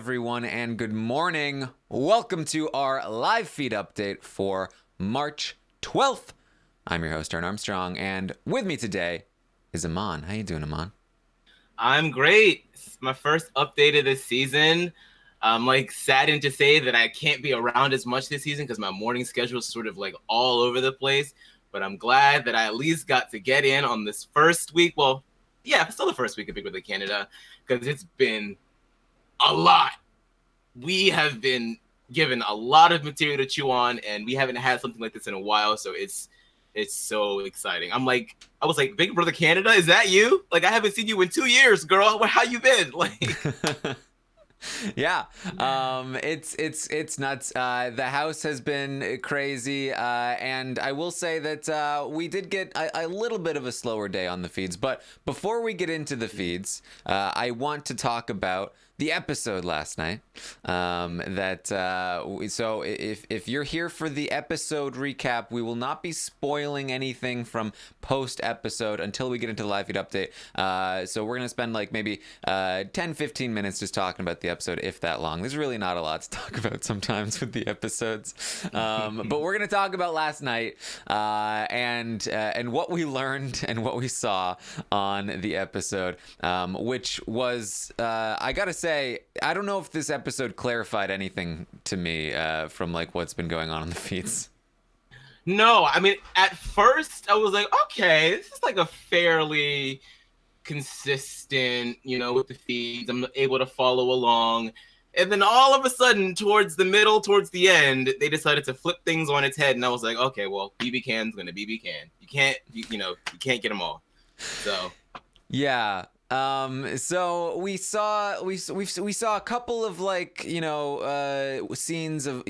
everyone, and good morning. Welcome to our live feed update for March 12th. I'm your host, Taran Armstrong, and with me today is Aman. How you doing, Aman? I'm great. It's my first update of this season. I'm saddened to say that I can't be around as much this season because my morning schedule is sort of all over the place. But I'm glad that I at least got to get in on this first week. Well, yeah, still the first week of Big Brother Canada because it's been a lot. We have been given a lot of material to chew on, and we haven't had something like this in a while. So it's so exciting. I was like, Big Brother Canada, is that you? I haven't seen you in 2 years, girl. How you been? Yeah, it's nuts. The house has been crazy, and I will say that we did get a little bit of a slower day on the feeds. But before we get into the feeds, I want to talk about the episode last night. So if you're here for the episode recap, we will not be spoiling anything from post episode until we get into the live feed update. So we're gonna spend maybe 10-15 minutes just talking about the episode, if that long. There's really not a lot to talk about sometimes with the episodes, but we're gonna talk about last night and what we learned and what we saw on the episode, which was I gotta say, I don't know if this episode clarified anything to me from what's been going on in the feeds. No, I mean, at first I was like, okay, this is a fairly consistent, with the feeds. I'm able to follow along. And then all of a sudden, towards the middle, towards the end, they decided to flip things on its head. And I was like, okay, well, BB Can's going to BB Can. You can't get them all. So. Yeah. So we saw a couple of scenes of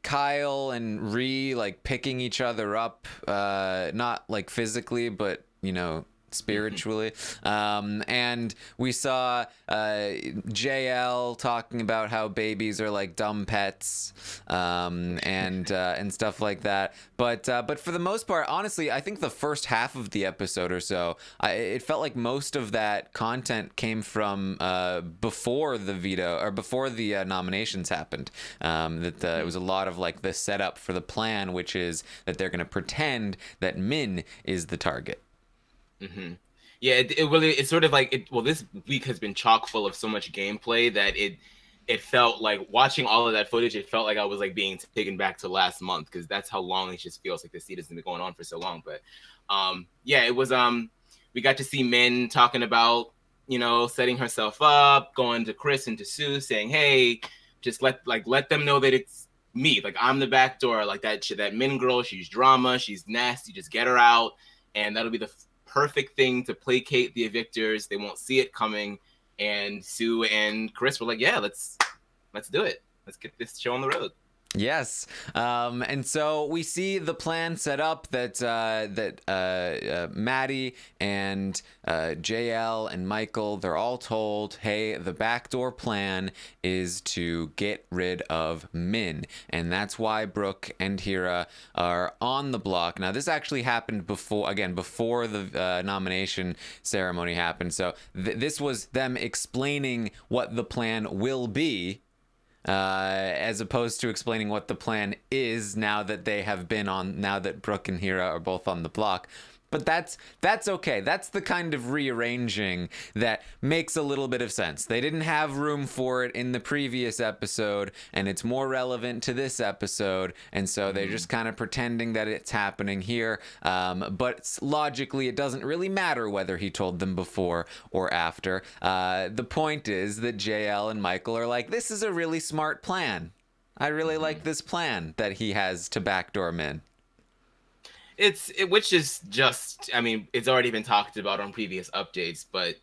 Kyle and Ree picking each other up, not physically, but spiritually. And we saw JL talking about how babies are like dumb pets, and stuff like that. But for the most part, honestly, I think the first half of the episode or so, it felt like most of that content came from before the veto or before the nominations happened. It was a lot of the setup for the plan, which is that they're going to pretend that Minh is the target. Mm-hmm. Yeah, it's sort of this week has been chock full of so much gameplay that it felt like watching all of that footage. It felt like I was being taken back to last month because that's how long it just feels like the seed has been going on for so long. But yeah, it was we got to see Minh talking about setting herself up, going to Chris and to Sue, saying, "Hey, just let them know that it's me. I'm the back door. That Minh girl. She's drama. She's nasty. Just get her out, and that'll be the perfect thing to placate the evictors. They won't see it coming." And Sue and Chris were like, yeah, let's do it. Let's get this show on the road. Yes, and so we see the plan set up that Maddie and JL and Michael, they're all told, hey, the backdoor plan is to get rid of Minh, and that's why Brooke and Hira are on the block. Now, this actually happened before the nomination ceremony happened, so this was them explaining what the plan will be, as opposed to explaining what the plan is now that Brooke and Hira are both on the block. But that's okay. That's the kind of rearranging that makes a little bit of sense. They didn't have room for it in the previous episode, and it's more relevant to this episode, and so they're just kind of pretending that it's happening here. But logically, it doesn't really matter whether he told them before or after. The point is that JL and Michael are like, this is a really smart plan. I really like this plan that he has to backdoor Minh. Which is just, I mean, it's already been talked about on previous updates, but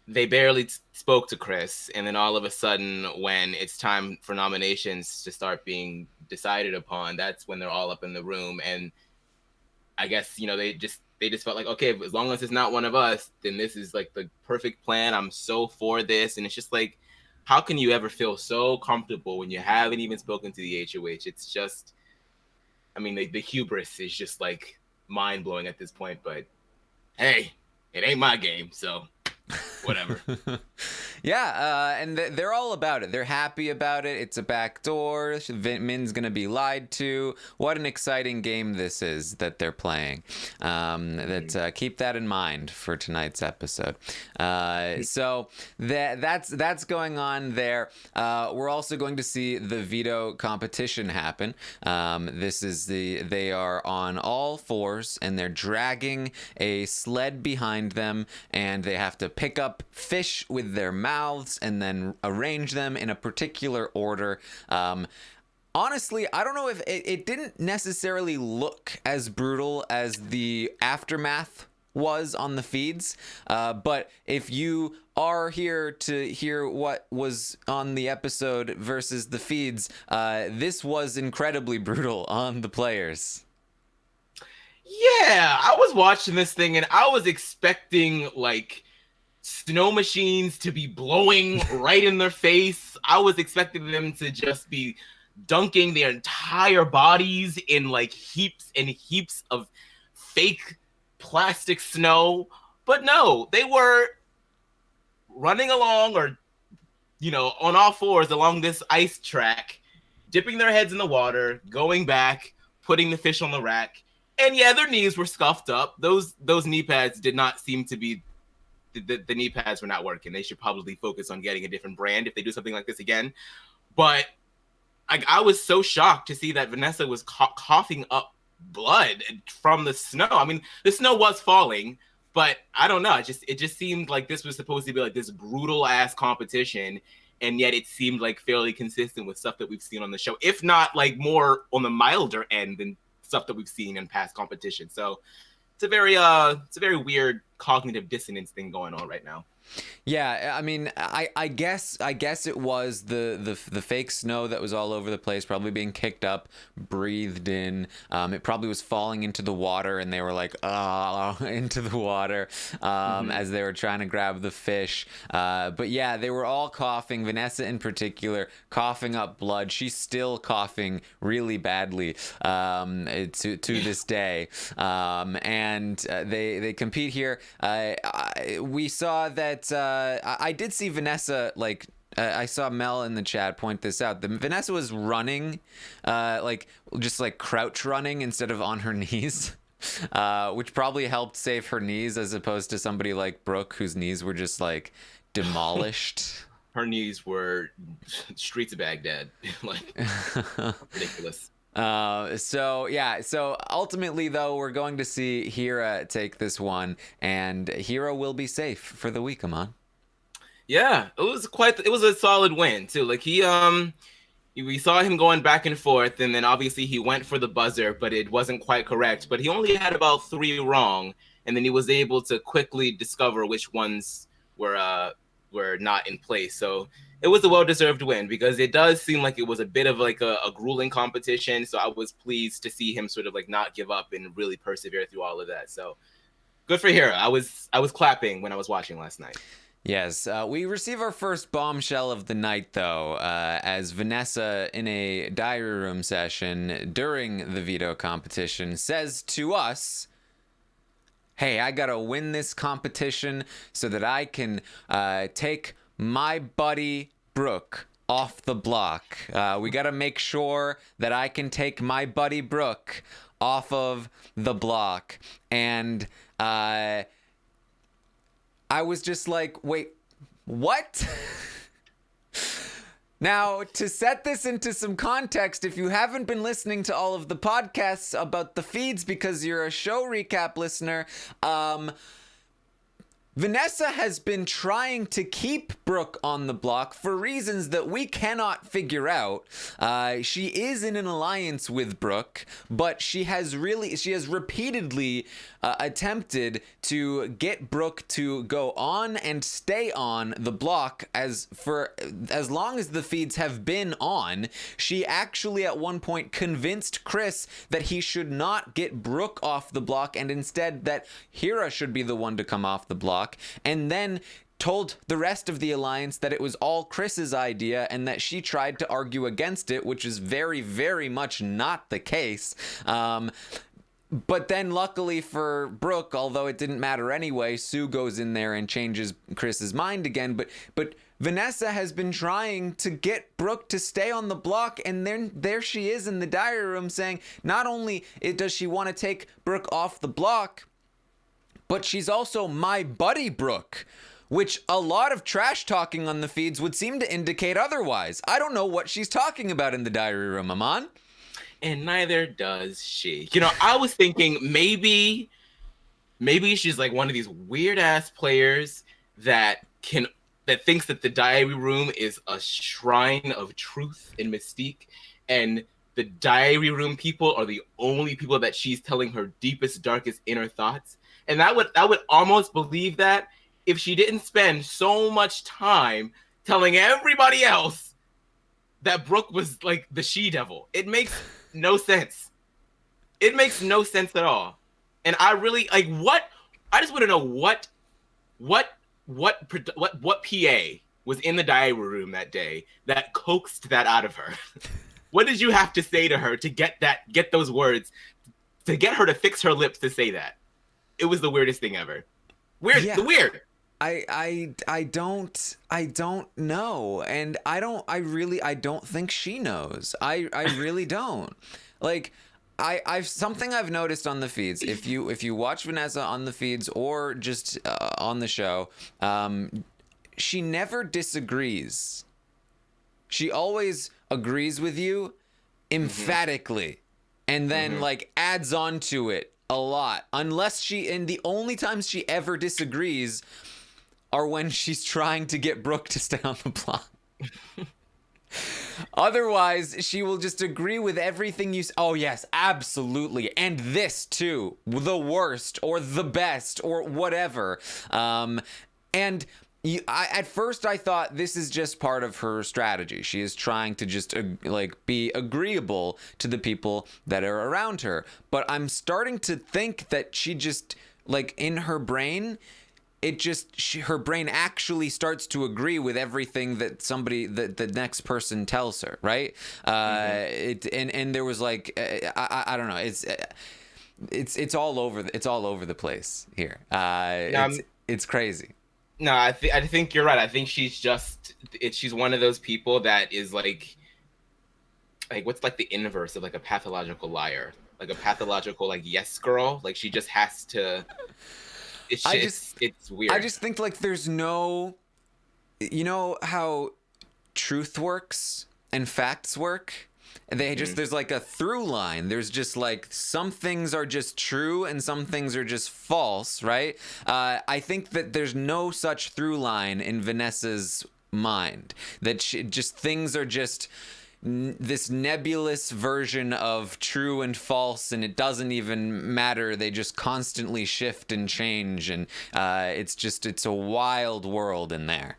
they barely spoke to Chris, and then all of a sudden, when it's time for nominations to start being decided upon, that's when they're all up in the room. And I guess they just felt like, okay, as long as it's not one of us, then this is the perfect plan. I'm so for this, and it's just how can you ever feel so comfortable when you haven't even spoken to the HOH? It's just, I mean, the hubris is just mind blowing at this point. But hey, it ain't my game, so whatever. Yeah, and they're all about it. They're happy about it. It's a backdoor. Min's gonna be lied to. What an exciting game this is that they're playing. Keep that in mind for tonight's episode. So that's going on there. We're also going to see the veto competition happen. They are on all fours and they're dragging a sled behind them, and they have to pick up fish with their mouths and then arrange them in a particular order. Honestly, I don't know if it didn't necessarily look as brutal as the aftermath was on the feeds, but if you are here to hear what was on the episode versus the feeds, this was incredibly brutal on the players. Yeah, I was watching this thing and I was expecting like snow machines to be blowing right in their face. I was expecting them to just be dunking their entire bodies in like heaps and heaps of fake plastic snow. But no, they were running along or, on all fours along this ice track, dipping their heads in the water, going back, putting the fish on the rack. And yeah, their knees were scuffed up. Those knee pads did not seem to be the knee pads were not working. They should probably focus on getting a different brand if they do something like this again. But I was so shocked to see that Vanessa was coughing up blood from the snow. I mean, the snow was falling, but I don't know. It just seemed like this was supposed to be like this brutal ass competition, and yet it seemed like fairly consistent with stuff that we've seen on the show, if not like more on the milder end than stuff that we've seen in past competitions. So it's a very weird cognitive dissonance thing going on right now. Yeah, I mean, I guess it was the fake snow that was all over the place, probably being kicked up, breathed in. It probably was falling into the water, and they were like, into the water as they were trying to grab the fish. But yeah, they were all coughing. Vanessa in particular, coughing up blood. She's still coughing really badly to this day. And they compete here. We saw that. I did see Vanessa, like, I saw Mel in the chat point this out. Vanessa was running, just like crouch running instead of on her knees, which probably helped save her knees as opposed to somebody like Brooke, whose knees were just like demolished. Her knees were streets of Baghdad, like ridiculous. So ultimately though, we're going to see Hira take this one, and Hira will be safe for the week, Aman. Yeah, it was a solid win too. Like we saw him going back and forth, and then obviously he went for the buzzer, but it wasn't quite correct. But he only had about 3 wrong, and then he was able to quickly discover which ones were not in place. So it was a well-deserved win, because it does seem like it was a bit of like a grueling competition. So I was pleased to see him sort of like not give up and really persevere through all of that. So good for Hira. I was clapping when I was watching last night. Yes, we receive our first bombshell of the night, though, as Vanessa, in a diary room session during the veto competition, says to us, hey, I gotta win this competition so that I can take my buddy Brooke off the block. We gotta make sure that I can take my buddy Brooke off of the block. And I was just like, wait, what? Now, to set this into some context, if you haven't been listening to all of the podcasts about the feeds because you're a show recap listener, Vanessa has been trying to keep Brooke on the block for reasons that we cannot figure out. She is in an alliance with Brooke, but she has repeatedly attempted to get Brooke to go on and stay on the block as long as the feeds have been on. She actually at one point convinced Chris that he should not get Brooke off the block, and instead that Hira should be the one to come off the block, and then told the rest of the alliance that it was all Chris's idea and that she tried to argue against it, which is very, very much not the case. But then luckily for Brooke, although it didn't matter anyway, Sue goes in there and changes Chris's mind again. But Vanessa has been trying to get Brooke to stay on the block, and then there she is in the diary room saying not only does she want to take Brooke off the block, but she's also my buddy Brooke, which a lot of trash talking on the feeds would seem to indicate otherwise. I don't know what she's talking about in the diary room, Aman. And neither does she. You know, I was thinking maybe she's like one of these weird ass players that thinks that the diary room is a shrine of truth and mystique, and the diary room people are the only people that she's telling her deepest, darkest inner thoughts. And I would almost believe that if she didn't spend so much time telling everybody else that Brooke was like the she-devil. It makes no sense. It makes no sense at all. And I really like I just want to know what PA was in the diary room that day that coaxed that out of her. What did you have to say to her to get those words, to get her to fix her lips to say that? It was the weirdest thing ever. Weird. I don't know, and I don't think she knows. I really don't. Like, I've noticed on the feeds. If you watch Vanessa on the feeds or just on the show, she never disagrees. She always agrees with you emphatically, and then like adds on to it a lot. And the only times she ever disagrees are when she's trying to get Brooke to stay on the block. Otherwise, she will just agree with everything you say. Oh, yes, absolutely. And this, too. The worst or the best or whatever. At first, I thought this is just part of her strategy. She is trying to just be agreeable to the people that are around her. But I'm starting to think that she just, in her brain, her brain actually starts to agree with everything that the next person tells her, right? And there was I don't know. It's all over the place here. It's crazy. No, I think you're right. I think she's one of those people that is like what's like the inverse of like a pathological liar, like a pathological yes girl. Like she just has to. It's weird. I just think there's no, you know how truth works and facts work. There's a through line. There's just some things are just true and some things are just false, right? I think that there's no such through line in Vanessa's mind. That things are just this nebulous version of true and false, and it doesn't even matter. They just constantly shift and change, and it's a wild world in there.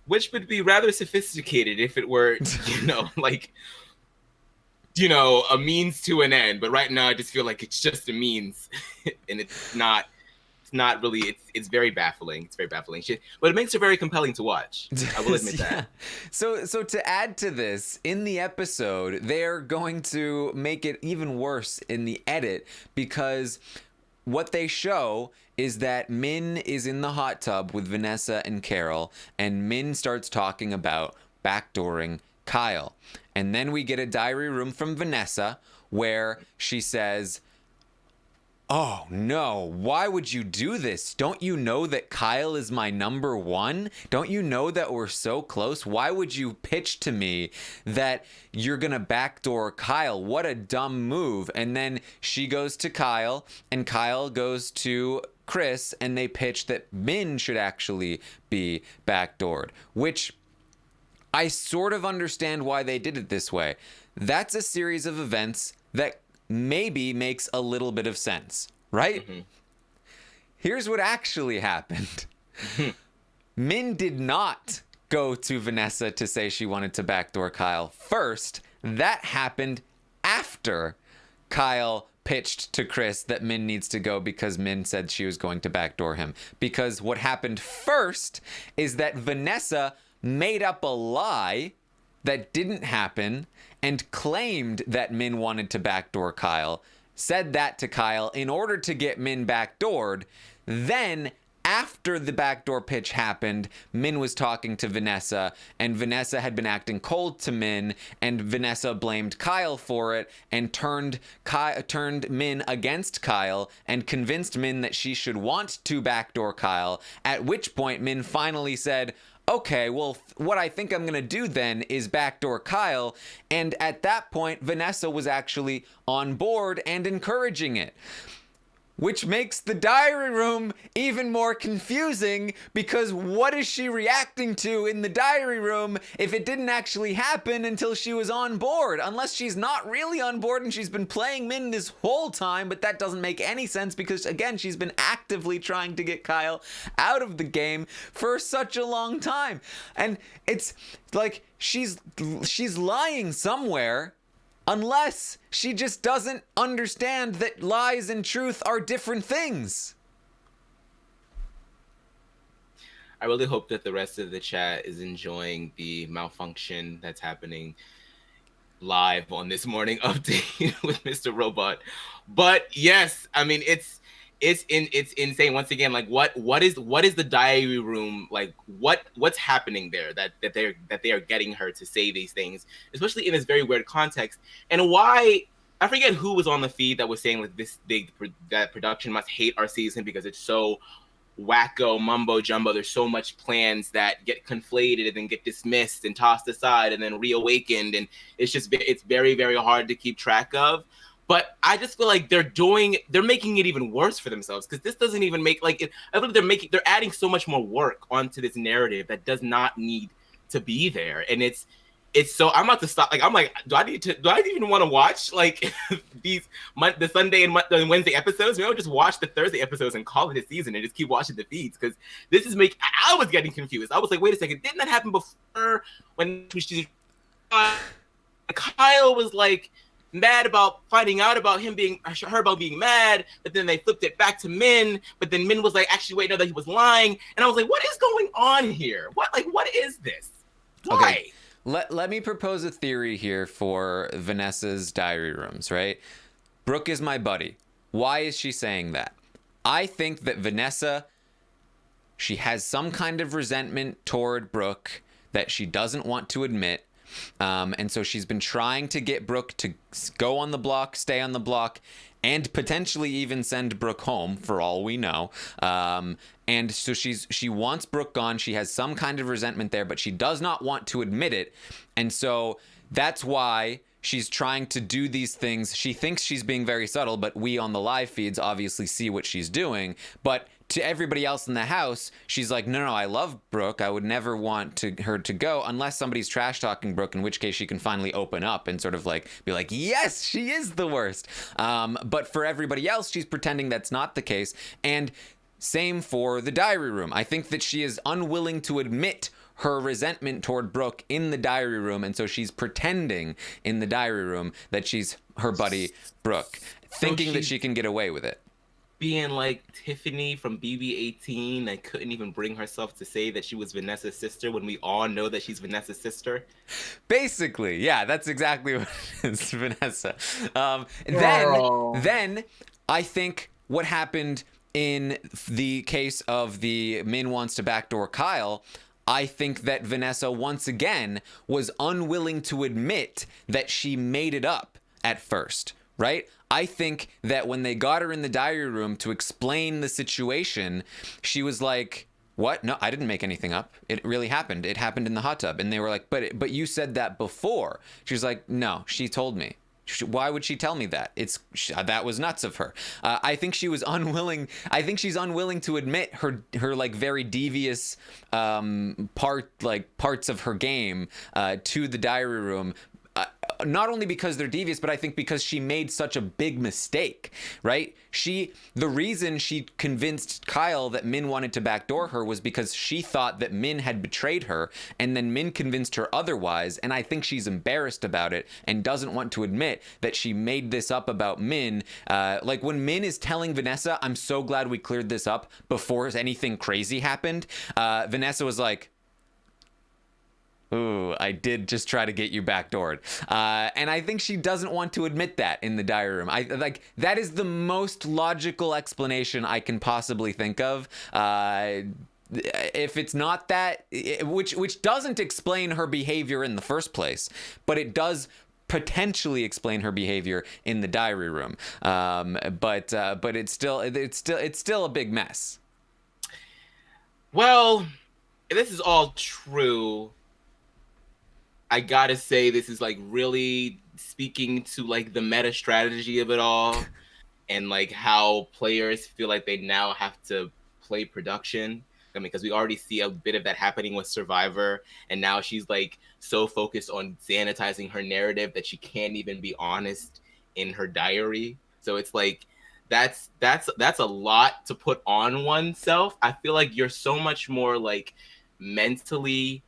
Which would be rather sophisticated if it were, a means to an end. But right now, I just feel like it's just a means, and it's not. It's not really. It's very baffling. It's very baffling shit, but it makes it very compelling to watch. I will admit that. So to add to this, in the episode, they're going to make it even worse in the edit, because what they show is that Minh is in the hot tub with Vanessa and Carol, and Minh starts talking about backdooring Kyle. And then we get a diary room from Vanessa where she says, "Oh no, why would you do this? Don't you know that Kyle is my number one? Don't you know that we're so close? Why would you pitch to me that you're gonna backdoor Kyle? What a dumb move." And then she goes to Kyle, and Kyle goes to Chris, and they pitch that Minh should actually be backdoored, which I sort of understand why they did it this way. That's a series of events that maybe makes a little bit of sense, right? Here's what actually happened. Minh did not go to Vanessa to say she wanted to backdoor Kyle first. That happened after Kyle pitched to Chris that Minh needs to go because Minh said she was going to backdoor him. Because what happened first is that Vanessa made up a lie that didn't happen and claimed that Minh wanted to backdoor Kyle, said that to Kyle in order to get Minh backdoored. Then, after the backdoor pitch happened, Minh was talking to Vanessa, and Vanessa had been acting cold to Minh, and Vanessa blamed Kyle for it and turned Minh against Kyle and convinced Minh that she should want to backdoor Kyle, at which point Minh finally said, okay, well, what I think I'm going to do then is backdoor Kyle. And at that point, Vanessa was actually on board and encouraging it. Which makes the diary room even more confusing, because what is she reacting to in the diary room if it didn't actually happen until she was on board? Unless she's not really on board and she's been playing Minh this whole time, but that doesn't make any sense because, again, she's been actively trying to get Kyle out of the game for such a long time. And it's like she's lying somewhere. Unless she just doesn't understand that lies and truth are different things. I really hope that the rest of the chat is enjoying the malfunction that's happening live on this morning update with Mr. Robot. But yes, I mean it's insane. Once again, like what is the diary room like? What's happening there that they are getting her to say these things, especially in this very weird context? And why, I forget who was on the feed that was saying like that production must hate our season because it's so wacko mumbo jumbo. There's so much plans that get conflated and then get dismissed and tossed aside and then reawakened, and it's very, very hard to keep track of. But I just feel like they're making it even worse for themselves, because this doesn't even make I feel like they're adding so much more work onto this narrative that does not need to be there. And it's so, I'm about to stop. Like, I'm like, do I even want to watch like the Sunday and Wednesday episodes? Maybe I'll just watch the Thursday episodes and call it a season and just keep watching the feeds, because this is I was getting confused. I was like, wait a second, didn't that happen before when Kyle was like mad about finding out about her about being mad, but then they flipped it back to Minh, but then Minh was like, actually, wait, no, that he was lying. And I was like, what is going on here? What is this? Why? Okay. Let me propose a theory here for Vanessa's diary rooms, right? Brooke is my buddy. Why is she saying that? I think that Vanessa, she has some kind of resentment toward Brooke that she doesn't want to admit. And so she's been trying to get Brooke to go on the block, stay on the block, and potentially even send Brooke home, for all we know. And so she wants Brooke gone. She has some kind of resentment there, but she does not want to admit it. And so that's why she's trying to do these things. She thinks she's being very subtle, but we on the live feeds obviously see what she's doing. But to everybody else in the house, she's like, no, I love Brooke. I would never want her to go unless somebody's trash talking Brooke, in which case she can finally open up and sort of like be like, yes, she is the worst. But for everybody else, she's pretending that's not the case. And same for the diary room. I think that she is unwilling to admit her resentment toward Brooke in the diary room, and so she's pretending in the diary room that she's her buddy Brooke, thinking that she can get away with it. Being like Tiffany from BB18 that couldn't even bring herself to say that she was Vanessa's sister when we all know that she's Vanessa's sister. Basically, yeah, that's exactly what it is, Vanessa. Then I think what happened in the case of the Minh wants to backdoor Kyle, I think that Vanessa once again was unwilling to admit that she made it up at first, right? I think that when they got her in the diary room to explain the situation, she was like, what? No, I didn't make anything up. It really happened. It happened in the hot tub. And they were like, but you said that before. She was like, no, she told me. Why would she tell me that? That was nuts of her. I think she was unwilling. I think she's unwilling to admit her like very devious parts of her game to the diary room. Not only because they're devious, but I think because she made such a big mistake, right? The reason she convinced Kyle that Minh wanted to backdoor her was because she thought that Minh had betrayed her, and then Minh convinced her otherwise, and I think she's embarrassed about it and doesn't want to admit that she made this up about Minh. Like when Minh is telling Vanessa, I'm so glad we cleared this up before anything crazy happened, Vanessa was like, Ooh, I did just try to get you backdoored. And I think she doesn't want to admit that in the diary room. I like that is the most logical explanation I can possibly think of. If it's not that, which doesn't explain her behavior in the first place, but it does potentially explain her behavior in the diary room. But it's still a big mess. Well, if this is all true, I gotta say this is like really speaking to like the meta strategy of it all, and like how players feel like they now have to play production. I mean, because we already see a bit of that happening with Survivor, and now she's like so focused on sanitizing her narrative that she can't even be honest in her diary. So it's like that's a lot to put on oneself. I feel like you're so much more like mentally,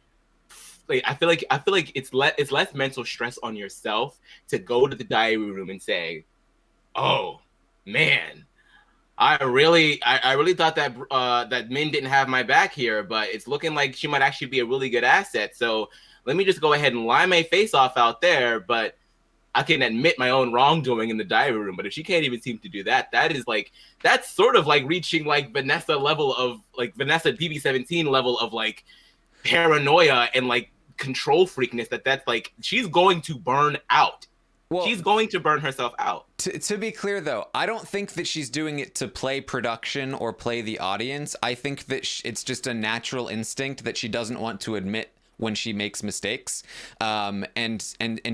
like I feel like it's less mental stress on yourself to go to the diary room and say, "Oh man, I really thought that that Min didn't have my back here, but it's looking like she might actually be a really good asset. So let me just go ahead and lie my face off out there, but I can admit my own wrongdoing in the diary room." But if she can't even seem to do that, that's sort of like reaching like Vanessa level of like Vanessa PB17 level of like paranoia and like control freakness. That's like she's going to burn out. Well, She's going to burn herself out. to be clear, though, I don't think that she's doing it to play production or play the audience. I think that it's just a natural instinct that she doesn't want to admit when she makes mistakes, and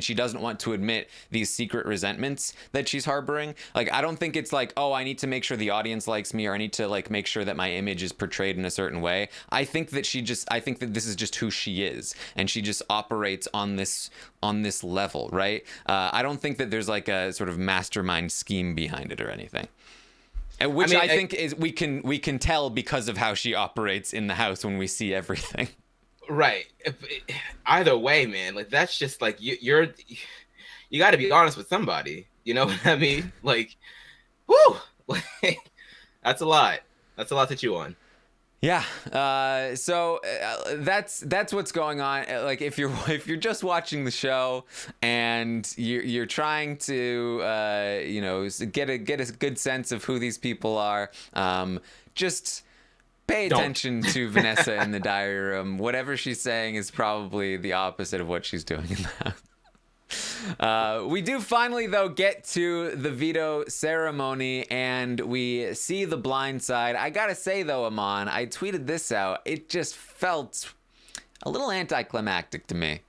she doesn't want to admit these secret resentments that she's harboring. Like, I don't think it's like, oh, I need to make sure the audience likes me, or I need to like make sure that my image is portrayed in a certain way. I think that this is just who she is, and she just operates on this level, right? I don't think that there's like a sort of mastermind scheme behind it or anything. Which I think is we can tell because of how she operates in the house when we see everything. Right. Either way, man, like that's just like you got to be honest with somebody. You know what I mean? Like, whoo, like that's a lot. That's a lot to chew on. Yeah. So that's what's going on. Like, if you're just watching the show and you're trying to get a good sense of who these people are, just pay attention to Vanessa in the diary room. Whatever she's saying is probably the opposite of what she's doing in the house. We do finally, though, get to the veto ceremony, and we see the blind side. I gotta say, though, Aman, I tweeted this out. It just felt a little anticlimactic to me.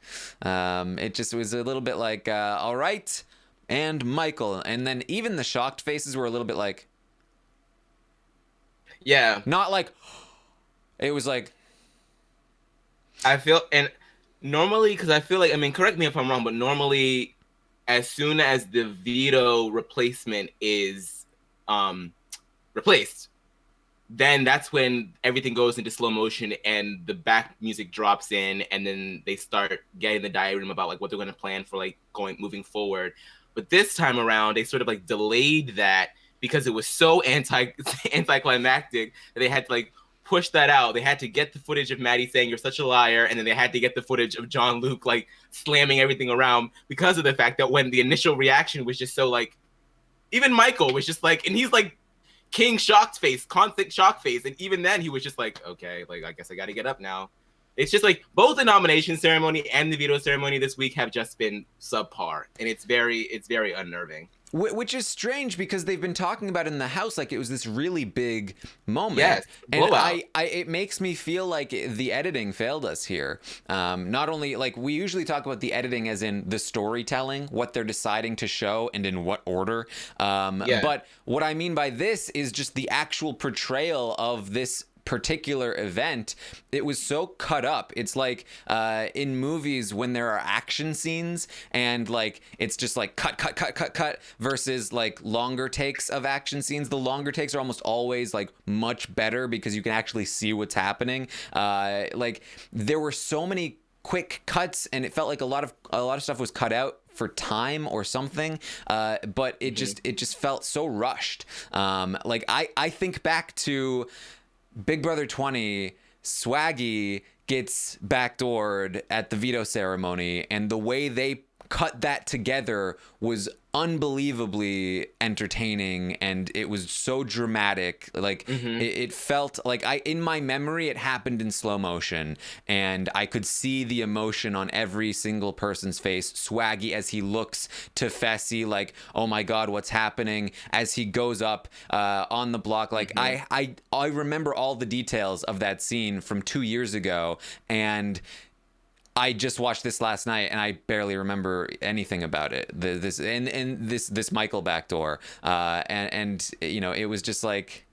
It just was a little bit like, all right, and Michael. And then even the shocked faces were a little bit like... Yeah. Not like... It was like... I feel... And normally, because I feel like... I mean, correct me if I'm wrong, but normally, as soon as the veto replacement is replaced, then that's when everything goes into slow motion and the back music drops in, and then they start getting the diary room about like what they're going to plan for like moving forward. But this time around, they sort of like delayed that because it was so anticlimactic that they had to like push that out. They had to get the footage of Maddie saying "you're such a liar," and then they had to get the footage of John Luke like slamming everything around because of the fact that when the initial reaction was just so like, even Michael was just like, and he's like king shocked face, constant shock face, and even then he was just like, okay, like I guess I got to get up now. It's just like both the nomination ceremony and the veto ceremony this week have just been subpar, and it's very unnerving. Which is strange because they've been talking about it in the house like it was this really big moment. Yes, and it makes me feel like the editing failed us here. Not only, like, we usually talk about the editing as in the storytelling, what they're deciding to show and in what order. But what I mean by this is just the actual portrayal of this particular event. It was so cut up. It's like in movies when there are action scenes and like it's just like cut versus like longer takes of action scenes. The longer takes are almost always like much better because you can actually see what's happening. Like there were so many quick cuts and it felt like a lot of stuff was cut out for time or something, but it just felt so rushed. Like I think back to Big Brother 20, Swaggy gets backdoored at the veto ceremony, and the way they cut that together was unbelievably entertaining, and it was so dramatic. Like it felt like in my memory it happened in slow motion, and I could see the emotion on every single person's face. Swaggy as he looks to Fessy like, oh my god, what's happening, as he goes up on the block. Like I remember all the details of that scene from 2 years ago, and I just watched this last night and I barely remember anything about it. This Michael backdoor, and you know, it was just like,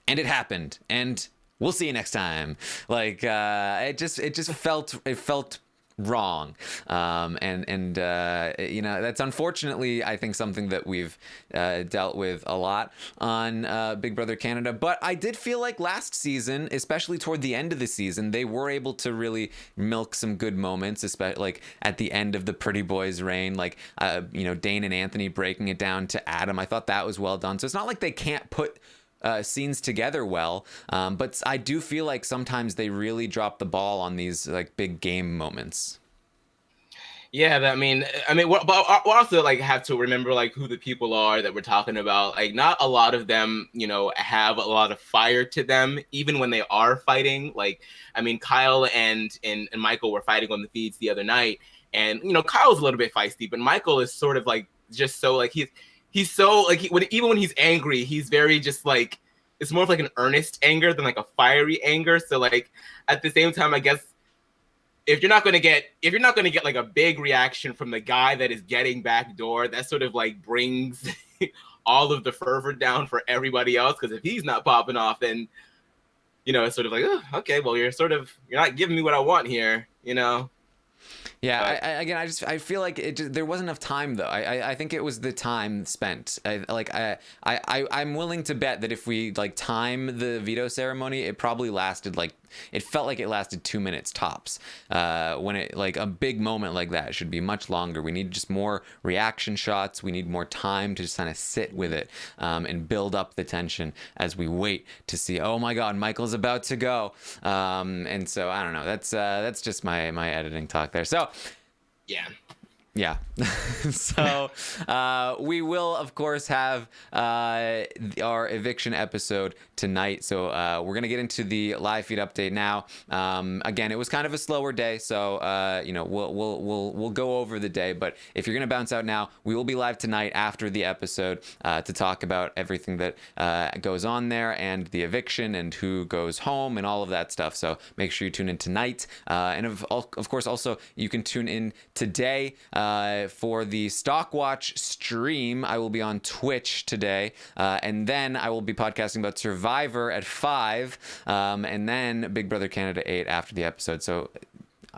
and it happened, and we'll see you next time. Like it felt wrong, and you know, that's unfortunately I think something that we've dealt with a lot on Big Brother Canada. But I did feel like last season, especially toward the end of the season, they were able to really milk some good moments, especially like at the end of the Pretty Boys reign, like you know, Dane and Anthony breaking it down to Adam. I thought that was well done. So it's not like they can't put scenes together well, but I do feel like sometimes they really drop the ball on these like big game moments. Yeah, we're also like have to remember like who the people are that we're talking about. Like, not a lot of them, you know, have a lot of fire to them, even when they are fighting. Like, I mean, Kyle and Michael were fighting on the feeds the other night, and you know, Kyle's a little bit feisty, but Michael is sort of like just so like he's so like even when he's angry, he's very just like, it's more of like an earnest anger than like a fiery anger. So like at the same time, I guess if you're not gonna get like a big reaction from the guy that is getting backdoor, that sort of like brings all of the fervor down for everybody else. Because if he's not popping off, then you know, it's sort of like, oh, okay, well, you're not giving me what I want here, you know. Yeah, I feel like there wasn't enough time though. I think it was the time spent. I'm willing to bet that if we like time the veto ceremony, it probably lasted like, it felt like it lasted 2 minutes tops. When it, like a big moment like that should be much longer. We need just more reaction shots. We need more time to just kind of sit with it, and build up the tension as we wait to see, oh my God, Michael's about to go. And so I don't know. That's just my editing talk there. So yeah. Yeah. So we will, of course, have our eviction episode tonight. So we're going to get into the live feed update now. Again, it was kind of a slower day, so you know, we'll go over the day. But if you're going to bounce out now, we will be live tonight after the episode to talk about everything that goes on there, and the eviction, and who goes home, and all of that stuff. So make sure you tune in tonight. And of course, also you can tune in today for the Stockwatch stream. I will be on Twitch today, and then I will be podcasting about Survivor at 5, and then Big Brother Canada 8 after the episode. So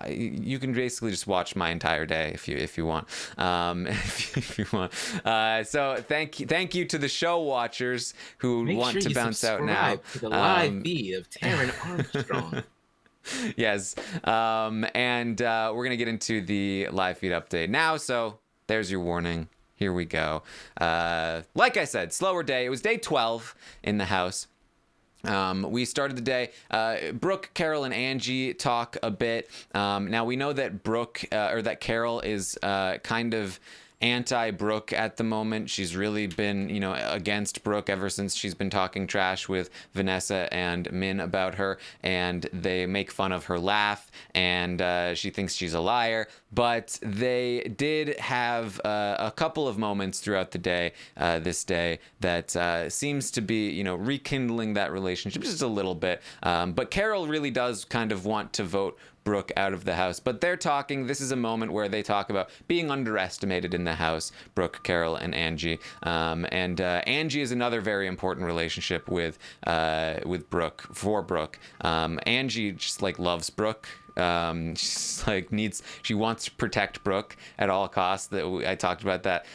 you can basically just watch my entire day if you want. If you want. So thank you to the show watchers who want to bounce out now. To the live feed of Taran Armstrong. Yes, and we're gonna get into the live feed update now, so there's your warning. Here we go. Like I said, slower day. It was day 12 in the house. We started the day. Brooke, Carol, and Angie talk a bit. Now we know that that Carol is kind of anti-Brooke at the moment. She's really been, you know, against Brooke ever since she's been talking trash with Vanessa and Minh about her, and they make fun of her laugh, and she thinks she's a liar. But they did have a couple of moments throughout the day, this day, that seems to be, you know, rekindling that relationship just a little bit. But Carol really does kind of want to vote Brooke out of the house. But they're talking. This is a moment where they talk about being underestimated in the house, Brooke, Carol, and Angie. And Angie is another very important relationship with Brooke, for Brooke. Angie just like loves Brooke. She's like she wants to protect Brooke at all costs. I talked about that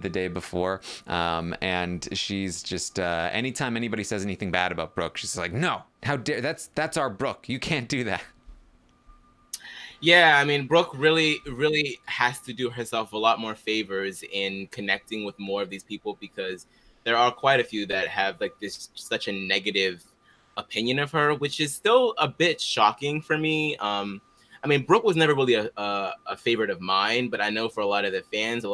the day before, and she's just anytime anybody says anything bad about Brooke, she's like, no, how dare, that's our Brooke, you can't do that. Yeah, I mean, Brooke really has to do herself a lot more favors in connecting with more of these people, because there are quite a few that have like this such a negative opinion of her, which is still a bit shocking for me. I mean, Brooke was never really a favorite of mine, but I know for a lot of the fans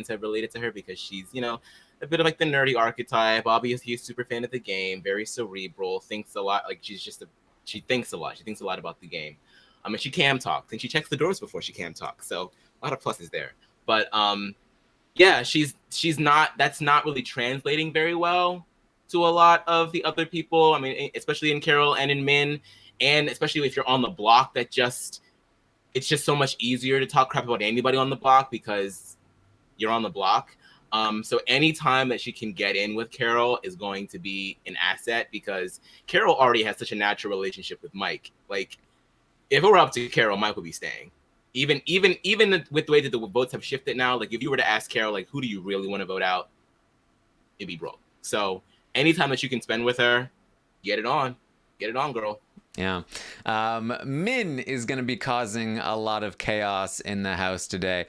have related to her because she's, you know, a bit of like the nerdy archetype. Obviously, a super fan of the game, very cerebral, thinks a lot. Like she thinks a lot. She thinks a lot about the game. And she cam talks and she checks the doors before she cam talks. So a lot of pluses there. But yeah, she's not. That's not really translating very well to a lot of the other people. I mean, especially in Carol and in Min, and especially if you're on the block, it's just so much easier to talk crap about anybody on the block because you're on the block. So any time that she can get in with Carol is going to be an asset because Carol already has such a natural relationship with Mike. Like, if it were up to Carol, Mike would be staying. Even with the way that the votes have shifted now, like if you were to ask Carol, like, who do you really want to vote out, it'd be Brooke. So anytime that you can spend with her, get it on, girl. Yeah. Min is going to be causing a lot of chaos in the house today.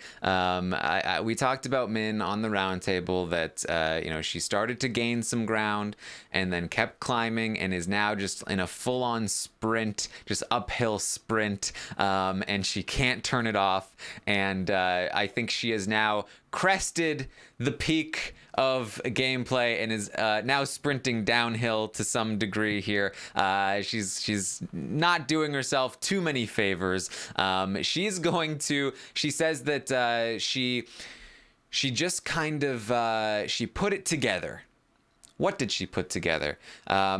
We talked about Min on the roundtable that, she started to gain some ground and then kept climbing and is now just in a full-on sprint, just uphill sprint, and she can't turn it off. And I think she has now crested the peak of gameplay and is now sprinting downhill to some degree here. She's not doing herself too many favors. She says that she just kind of she put it together. What did she put together?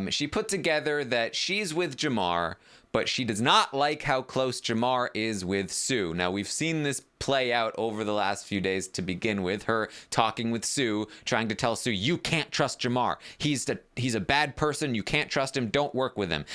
She put together that she's with Jamar, but she does not like how close Jamar is with Sue. Now, we've seen this play out over the last few days to begin with, her talking with Sue, trying to tell Sue, you can't trust Jamar. He's a bad person. You can't trust him. Don't work with him.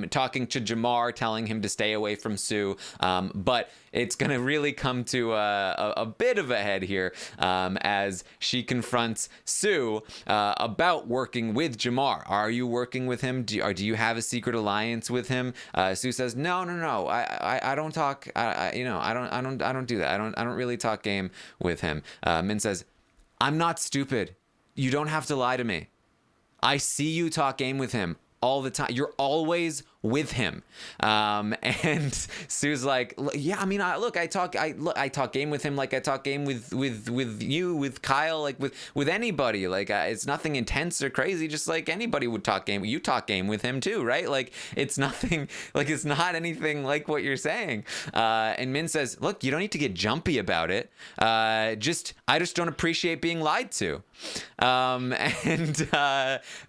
Talking to Jamar, telling him to stay away from Sue. But it's going to really come to a bit of a head here as she confronts Sue about working with Jamar. Are you working with him? Do you have a secret alliance with him? Sue says, no. I don't talk. I don't do that. I don't really talk game with him. Min says, I'm not stupid. You don't have to lie to me. I see you talk game with him all the time. You're always with him. And Sue's like, yeah, I mean, I talk game with him like I talk game with you, with Kyle, like with anybody. Like it's nothing intense or crazy, just like anybody would talk game. You talk game with him too, right? Like it's nothing, like it's not anything like what you're saying. And Min says, look, you don't need to get jumpy about it. I just don't appreciate being lied to. And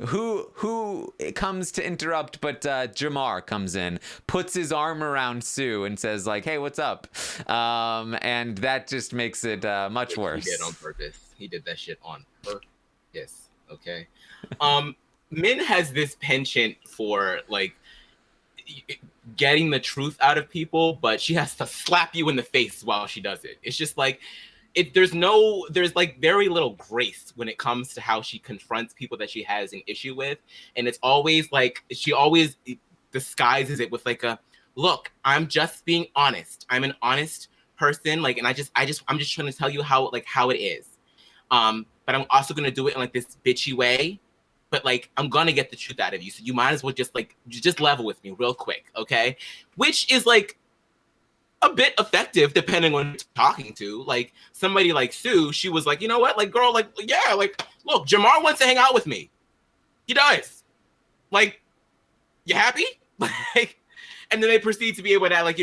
who comes to interrupt but Jamar comes in, puts his arm around Sue and says like, hey, what's up? And that just makes it much worse. He did on purpose. He did that shit on purpose. Okay. Min has this penchant for like getting the truth out of people, but she has to slap you in the face while she does it. It's just like there's like very little grace when it comes to how she confronts people that she has an issue with. And it's always like, she always disguises it with like look, I'm just being honest. I'm an honest person. Like, and I'm just trying to tell you how it is. But I'm also going to do it in like this bitchy way, but like, I'm going to get the truth out of you. So you might as well just level with me real quick. Okay. Which is like, a bit effective depending on who you're talking to. Like somebody like Sue, she was like, you know what, like girl, like yeah, like look, Jamar wants to hang out with me. He does. Like, you happy? Like, and then they proceed to be able to like,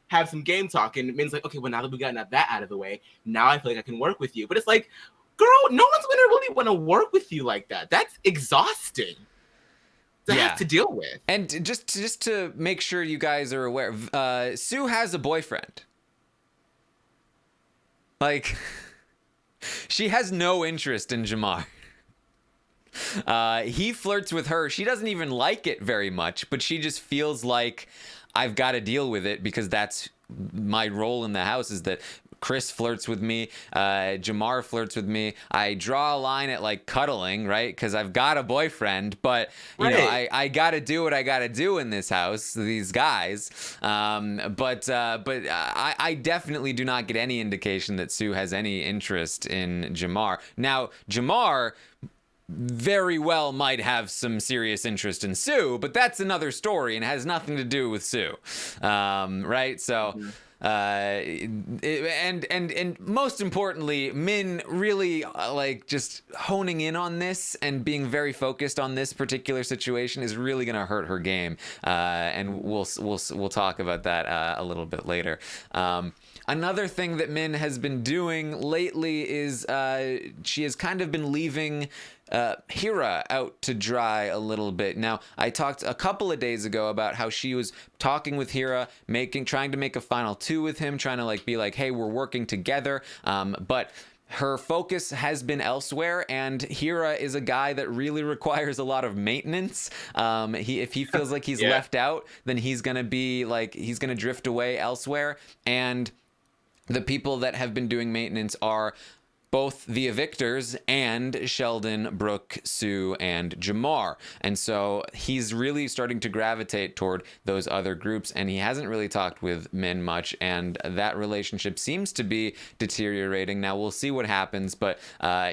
have some game talk, and Min's like, okay, well now that we got that out of the way, now I feel like I can work with you. But it's like, girl, no one's gonna really want to work with you like that. That's exhausting to have to deal with. And just to make sure you guys are aware, Sue has a boyfriend. Like, she has no interest in Jamar. He flirts with her. She doesn't even like it very much, but she just feels like I've got to deal with it because that's my role in the house, is that Chris flirts with me, Jamar flirts with me. I draw a line at like cuddling, right? Because I've got a boyfriend, but I got to do what I got to do in this house. These guys, but I definitely do not get any indication that Sue has any interest in Jamar. Now, Jamar very well might have some serious interest in Sue, but that's another story and has nothing to do with Sue, right? So, and most importantly, Min really like just honing in on this and being very focused on this particular situation is really going to hurt her game, and we'll talk about that a little bit later. Another thing that Min has been doing lately is she has kind of been leaving Hira out to dry a little bit. Now, I talked a couple of days ago about how she was talking with Hira, trying to make a final two with him, trying to like be like, hey, we're working together. But her focus has been elsewhere, and Hira is a guy that really requires a lot of maintenance. If he feels like he's left out, then he's gonna drift away elsewhere. And the people that have been doing maintenance are both the evictors and Sheldon, Brooke, Sue, and Jamar. And so he's really starting to gravitate toward those other groups, and he hasn't really talked with Min much, and that relationship seems to be deteriorating. Now, we'll see what happens, but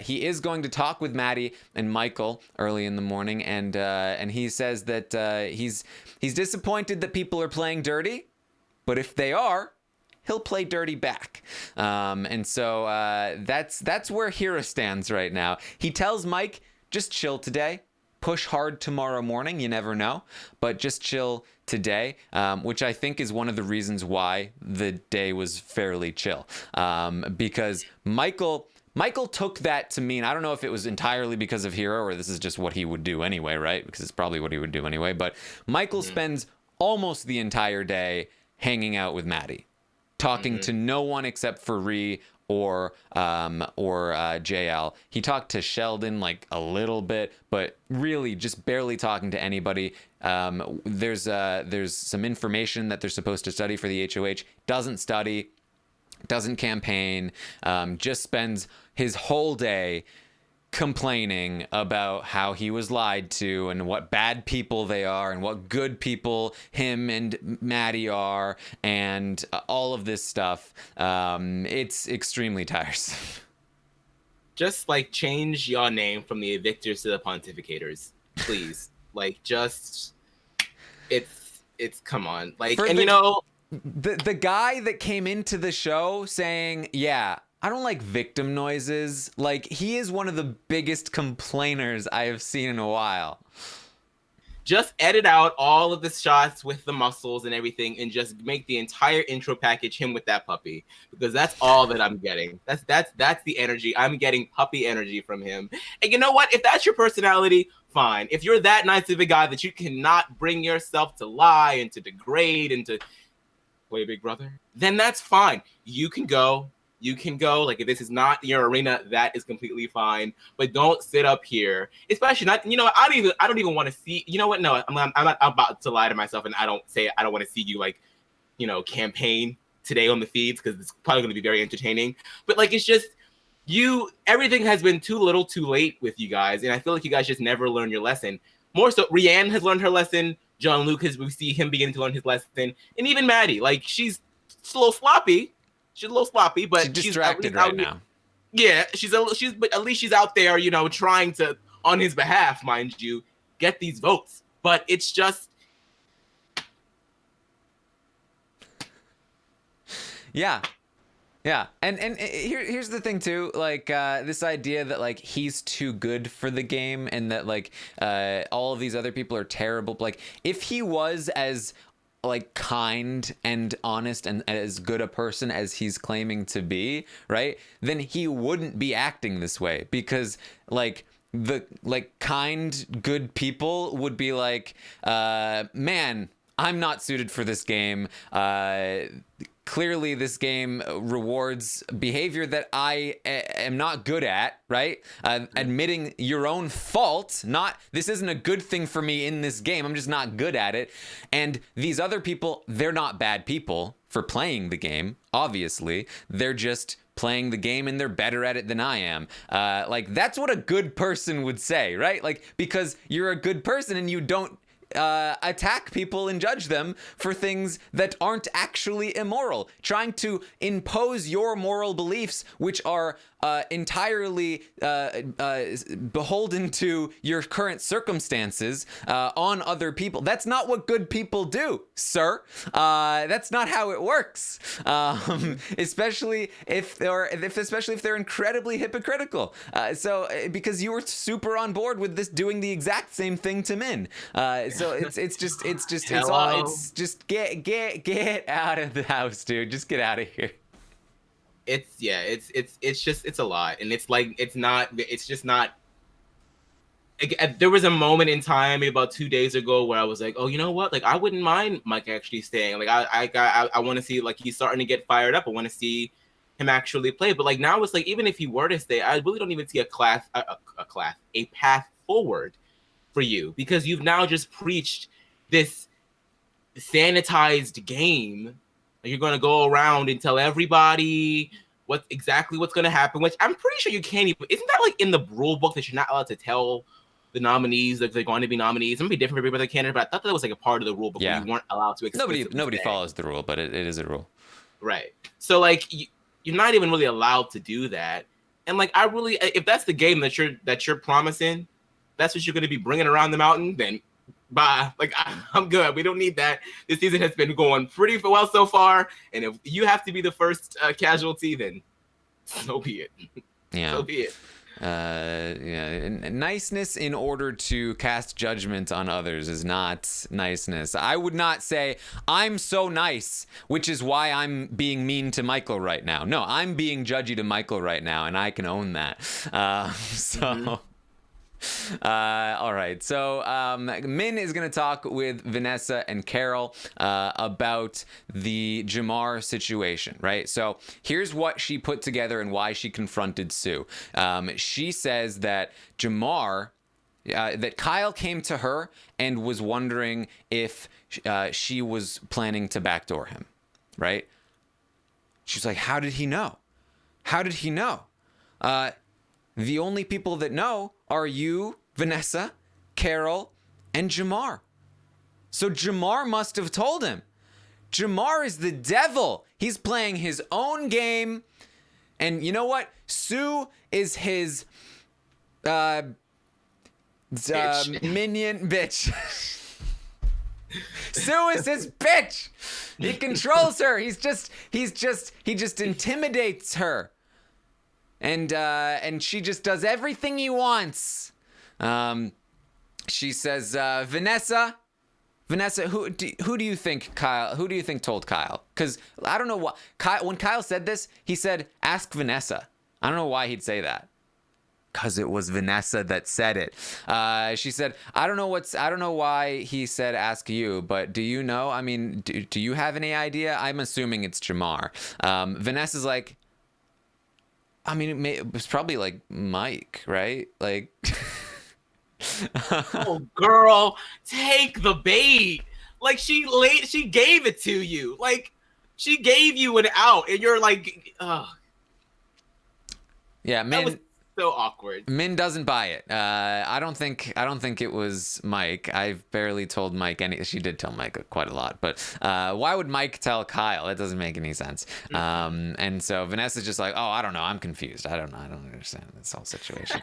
he is going to talk with Maddie and Michael early in the morning, and he says that he's disappointed that people are playing dirty, but if they are, he'll play dirty back. And so that's where Hira stands right now. He tells Mike, just chill today. Push hard tomorrow morning. You never know. But just chill today, which I think is one of the reasons why the day was fairly chill. Because Michael took that to mean, I don't know if it was entirely because of Hira or this is just what he would do anyway, right? Because it's probably what he would do anyway. But Michael spends almost the entire day hanging out with Maddie, talking to no one except for Ree or JL. He talked to Sheldon like a little bit, but really just barely talking to anybody. There's some information that they're supposed to study for the HOH. Doesn't study, doesn't campaign, just spends his whole day complaining about how he was lied to and what bad people they are and what good people him and Maddie are and all of this stuff. It's extremely tiresome. Just like change your name from the evictors to the pontificators, please. Like just it's come on. Like, and you know, the guy that came into the show saying, yeah, I don't like victim noises. Like, he is one of the biggest complainers I have seen in a while. Just edit out all of the shots with the muscles and everything and just make the entire intro package him with that puppy, because that's all that I'm getting. That's the energy. I'm getting puppy energy from him. And you know what? If that's your personality, fine. If you're that nice of a guy that you cannot bring yourself to lie and to degrade and to play Big Brother, then that's fine. You can go. Like, if this is not your arena, that is completely fine. But don't sit up here, especially not. You know, I don't even want to see. You know what? No, I'm not about to lie to myself, and I don't want to see you, like, you know, campaign today on the feeds, because it's probably going to be very entertaining. But like, it's just everything has been too little, too late with you guys, and I feel like you guys just never learn your lesson. More so, Rianne has learned her lesson. John Luke we see him beginning to learn his lesson, and even Maddie, like, she's a little sloppy. She's a little sloppy, but she's distracted right now. Yeah, but at least she's out there, you know, trying to, on his behalf, mind you, get these votes. But it's just, yeah. And here's the thing too, like this idea that like he's too good for the game and that like all of these other people are terrible. Like, if he was as like kind and honest and as good a person as he's claiming to be, right, then he wouldn't be acting this way, because like the kind good people would be like, man, I'm not suited for this game. Clearly this game rewards behavior that I am not good at, right? Admitting your own fault, this isn't a good thing for me in this game. I'm just not good at it. And these other people, they're not bad people for playing the game, obviously. They're just playing the game and they're better at it than I am. Like, that's what a good person would say, right? Like, because you're a good person and you don't attack people and judge them for things that aren't actually immoral, trying to impose your moral beliefs, which are entirely beholden to your current circumstances, on other people. That's not what good people do, sir. That's not how it works. Especially if they're incredibly hypocritical. So because you were super on board with this doing the exact same thing to Minh. So it's just get out of the house, dude. Just get out of here. It's a lot, and it's just not. There was a moment in time about 2 days ago where I was like, oh, you know what? Like, I wouldn't mind Mike actually staying. Like, I want to see, like, he's starting to get fired up. I want to see him actually play. But like now it's like, even if he were to stay, I really don't even see a path forward for you, because you've now just preached this sanitized game. You're going to go around and tell everybody what's going to happen, which I'm pretty sure you can't even. Isn't that like in the rule book that you're not allowed to tell the nominees that they're going to be nominees? It might be different for every other candidate, but I thought that was like a part of the rule book. Yeah. Where you weren't allowed to explicitly Nobody say. follows the rule, but it is a rule. Right. So like you're not even really allowed to do that. And like if that's the game that you're promising, that's what you're going to be bringing around the mountain, then bye. Like, I'm good. We don't need that. This season has been going pretty well so far, and if you have to be the first casualty, then so be it. Yeah. So be it. Niceness in order to cast judgment on others is not niceness. I would not say, I'm so nice, which is why I'm being mean to Michael right now. No, I'm being judgy to Michael right now, and I can own that. All right, so Minh is going to talk with Vanessa and Carol about the Jamar situation, right? So here's what she put together and why she confronted Sue. She says that that Kyle came to her and was wondering if she was planning to backdoor him, right? She's like, how did he know? How did he know? The only people that know are you, Vanessa, Carol, and Jamar. So Jamar must have told him. Jamar is the devil. He's playing his own game. And you know what? Sue is his minion bitch. Sue is his bitch. He controls her. He just intimidates her. And she just does everything he wants. She says, Vanessa, who do you think Kyle? Who do you think told Kyle? Because I don't know what when Kyle said this, he said, "Ask Vanessa." I don't know why he'd say that. Because it was Vanessa that said it. She said, I don't know why he said ask you, but do you know? I mean, do you have any idea? I'm assuming it's Jamar. Vanessa's like, I mean, it was probably like Mike, right? Like, oh, girl, take the bait. Like she gave it to you. Like she gave you an out, and you're like, oh. Yeah, that was so awkward. Minh doesn't buy it. I don't think it was Mike. I've barely told Mike any. She did tell Mike quite a lot, but why would Mike tell Kyle? That doesn't make any sense. And so Vanessa's just like, oh, I don't know. I'm confused. I don't know. I don't understand this whole situation.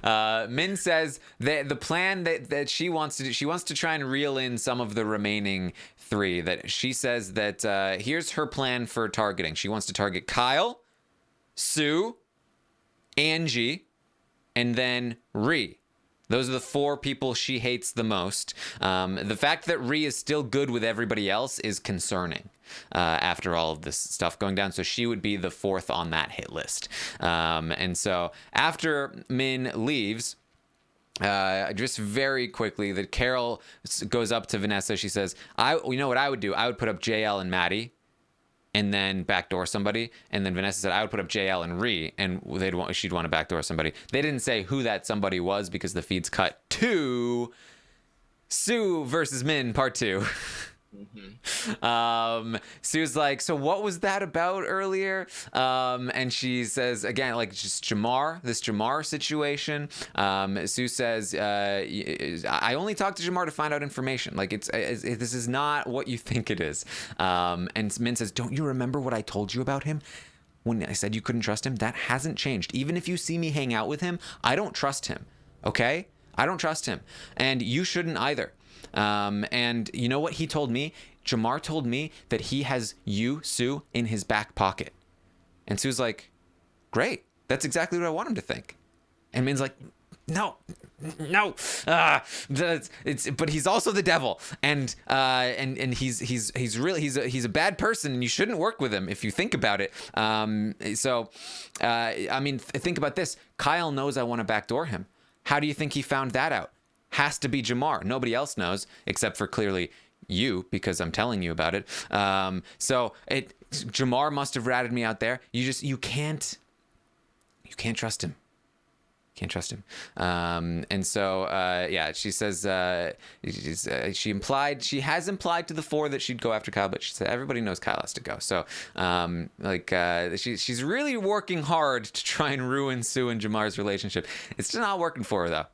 Minh says that the plan that she wants to do, she wants to try and reel in some of the remaining three. That she says that here's her plan for targeting. She wants to target Kyle, Sue, Angie, and then Ree. Those are the four people she hates the most. The fact that Ree is still good with everybody else is concerning after all of this stuff going down. So she would be the fourth on that hit list. And so after Minh leaves, just very quickly, that Carol goes up to Vanessa. She says, you know what I would do? I would put up JL and Maddie, and then backdoor somebody. And then Vanessa said, I would put up JL and Ree, and she'd want to backdoor somebody. They didn't say who that somebody was because the feed's cut to Sue versus Minh part 2. Sue's like, so what was that about earlier? And she says again, like, just this Jamar situation. Sue says, I only talked to Jamar to find out information. Like, this is not what you think it is. And Min says, don't you remember what I told you about him? When I said you couldn't trust him, that hasn't changed. Even if you see me hang out with him, I don't trust him. Okay? I don't trust him. And you shouldn't either. And you know what he told me? Jamar told me that he has you, Sue, in his back pocket. And Sue's like, great. That's exactly what I want him to think. And Min's like, no. But he's also the devil, and he's really he's a bad person, and you shouldn't work with him if you think about it. I mean, think about this. Kyle knows I want to backdoor him. How do you think he found that out? Has to be Jamar. Nobody else knows except for clearly you, because I'm telling you about it. Jamar must have ratted me out there. You can't trust him. Can't trust him. She says she has implied to the four that she'd go after Kyle, but she said everybody knows Kyle has to go. So she's really working hard to try and ruin Sue and Jamar's relationship. It's just not working for her though.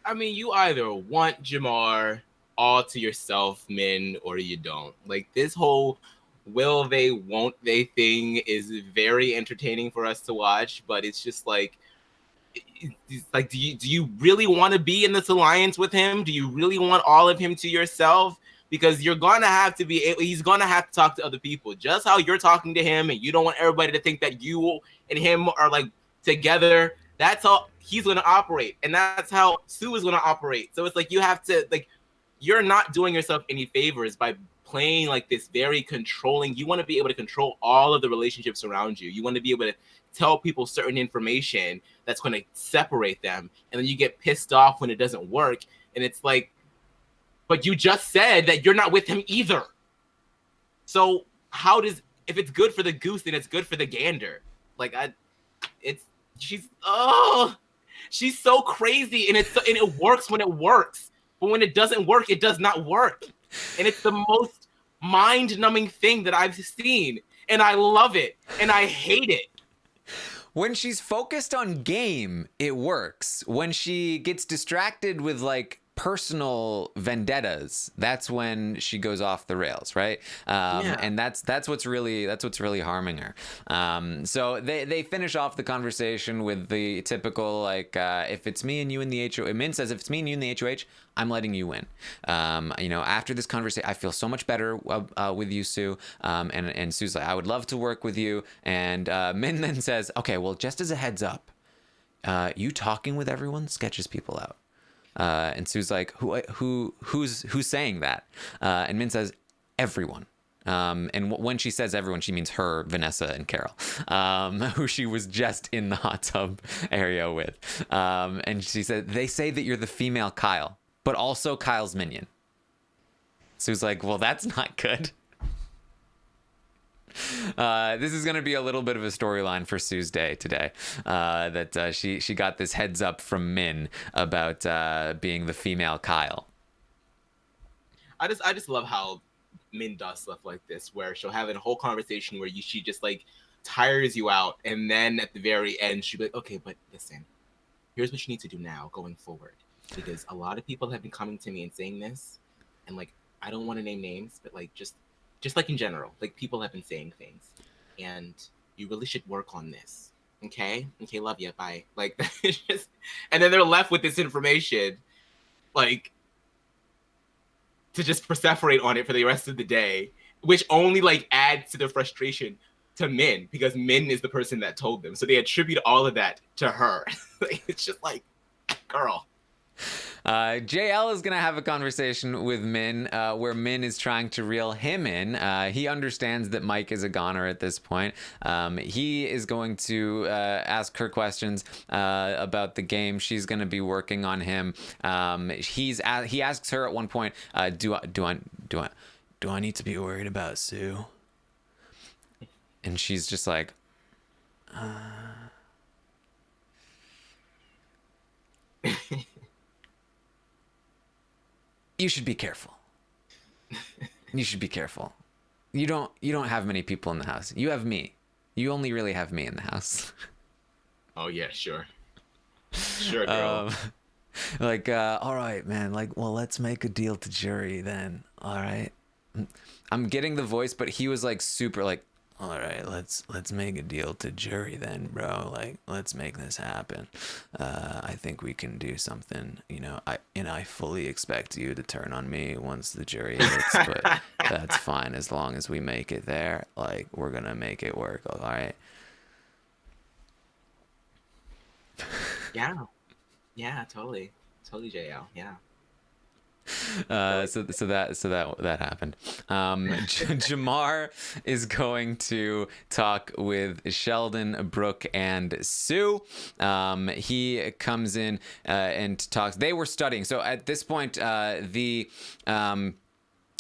I mean, you either want Jamar all to yourself, Min, or you don't. Like, this whole will they, won't they thing is very entertaining for us to watch, but it's just like, do you really want to be in this alliance with him? Do you really want all of him to yourself? Because he's gonna have to talk to other people, just how you're talking to him, and you don't want everybody to think that you and him are like together. That's how he's gonna operate, and that's how Sue is gonna operate. So it's like, you have to, like, you're not doing yourself any favors by playing like this very controlling. You want to be able to control all of the relationships around you. You want to be able to tell people certain information that's going to separate them, and then you get pissed off when it doesn't work. And it's like, but you just said that you're not with him either. So if it's good for the goose, then it's good for the gander. Like, she's so crazy, and it works when it works, but when it doesn't work, it does not work. And it's the most mind-numbing thing that I've seen, and I love it, and I hate it. When she's focused on game, it works. When she gets distracted with like personal vendettas, that's when she goes off the rails, right? And that's what's really harming her. So they finish off the conversation with the typical, like, if it's me and you in the HOH, Min says, if it's me and you in the HOH, I'm letting you win. After this conversation, I feel so much better with you, Sue. And Sue's like, I would love to work with you. And Min then says, okay, well, just as a heads up, you talking with everyone sketches people out. And Sue's like, who's saying that? And Min says, everyone. And when she says everyone, she means her, Vanessa, and Carol, who she was just in the hot tub area with. And she said, they say that you're the female Kyle, but also Kyle's minion. Sue's like, well, that's not good. This is going to be a little bit of a storyline for Sue's day today. That she got this heads up from Min about being the female Kyle. I just love how Min does stuff like this, where she'll have a whole conversation where she just like tires you out, and then at the very end she'll be like, okay, but listen, here's what you need to do now going forward, because a lot of people have been coming to me and saying this, and like, I don't want to name names, but like, just like in general, like, people have been saying things, and you really should work on this. Okay, love you, bye. Like, just, and then they're left with this information, like, to just perseverate on it for the rest of the day, which only like adds to the frustration to Min, because Min is the person that told them, so they attribute all of that to her. Like, it's just like, girl. JL is going to have a conversation with Min, where Min is trying to reel him in. He understands that Mike is a goner at this point. He is going to ask her questions about the game. She's going to be working on him. He asks her at one point, do I need to be worried about Sue? And she's just like, you should be careful. You should be careful. You don't have many people in the house. You have me. You only really have me in the house. Oh yeah, sure. Sure, girl. um, like, all right, man. Like, well, let's make a deal to jury then. All right. I'm getting the voice, but he was like super like, all right, let's make a deal to jury then, bro. Like, let's make this happen. I think we can do something. I fully expect you to turn on me once the jury hits, but that's fine as long as we make it there. Like, we're gonna make it work. All right. Yeah. Yeah, totally. Totally, JL. Yeah. So that happened. Jamar is going to talk with Sheldon, Brooke, and Sue. He comes in and talks. They were studying. So at this point, the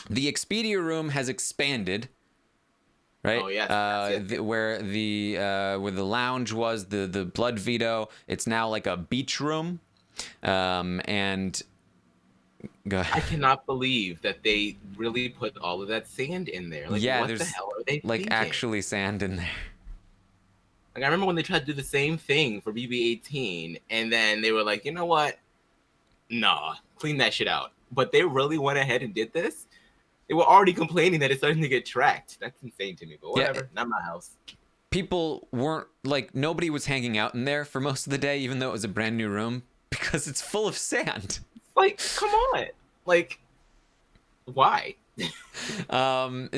Expedia room has expanded. Right. Oh yes. Where the lounge was, the blood veto. It's now like a beach room. And go ahead. I cannot believe that they really put all of that sand in there. Like, Yeah, what the there's hell are they like thinking? actually sand in there. Like, I remember when they tried to do the same thing for BB-18, and then they were like, you know what? Nah, clean that shit out. But they really went ahead and did this. They were already complaining that it's starting to get tracked. That's insane to me, but whatever. Yeah. Not my house. People weren't like, nobody was hanging out in there for most of the day, even though it was a brand new room, because it's full of sand. Like, come on. Like, why? So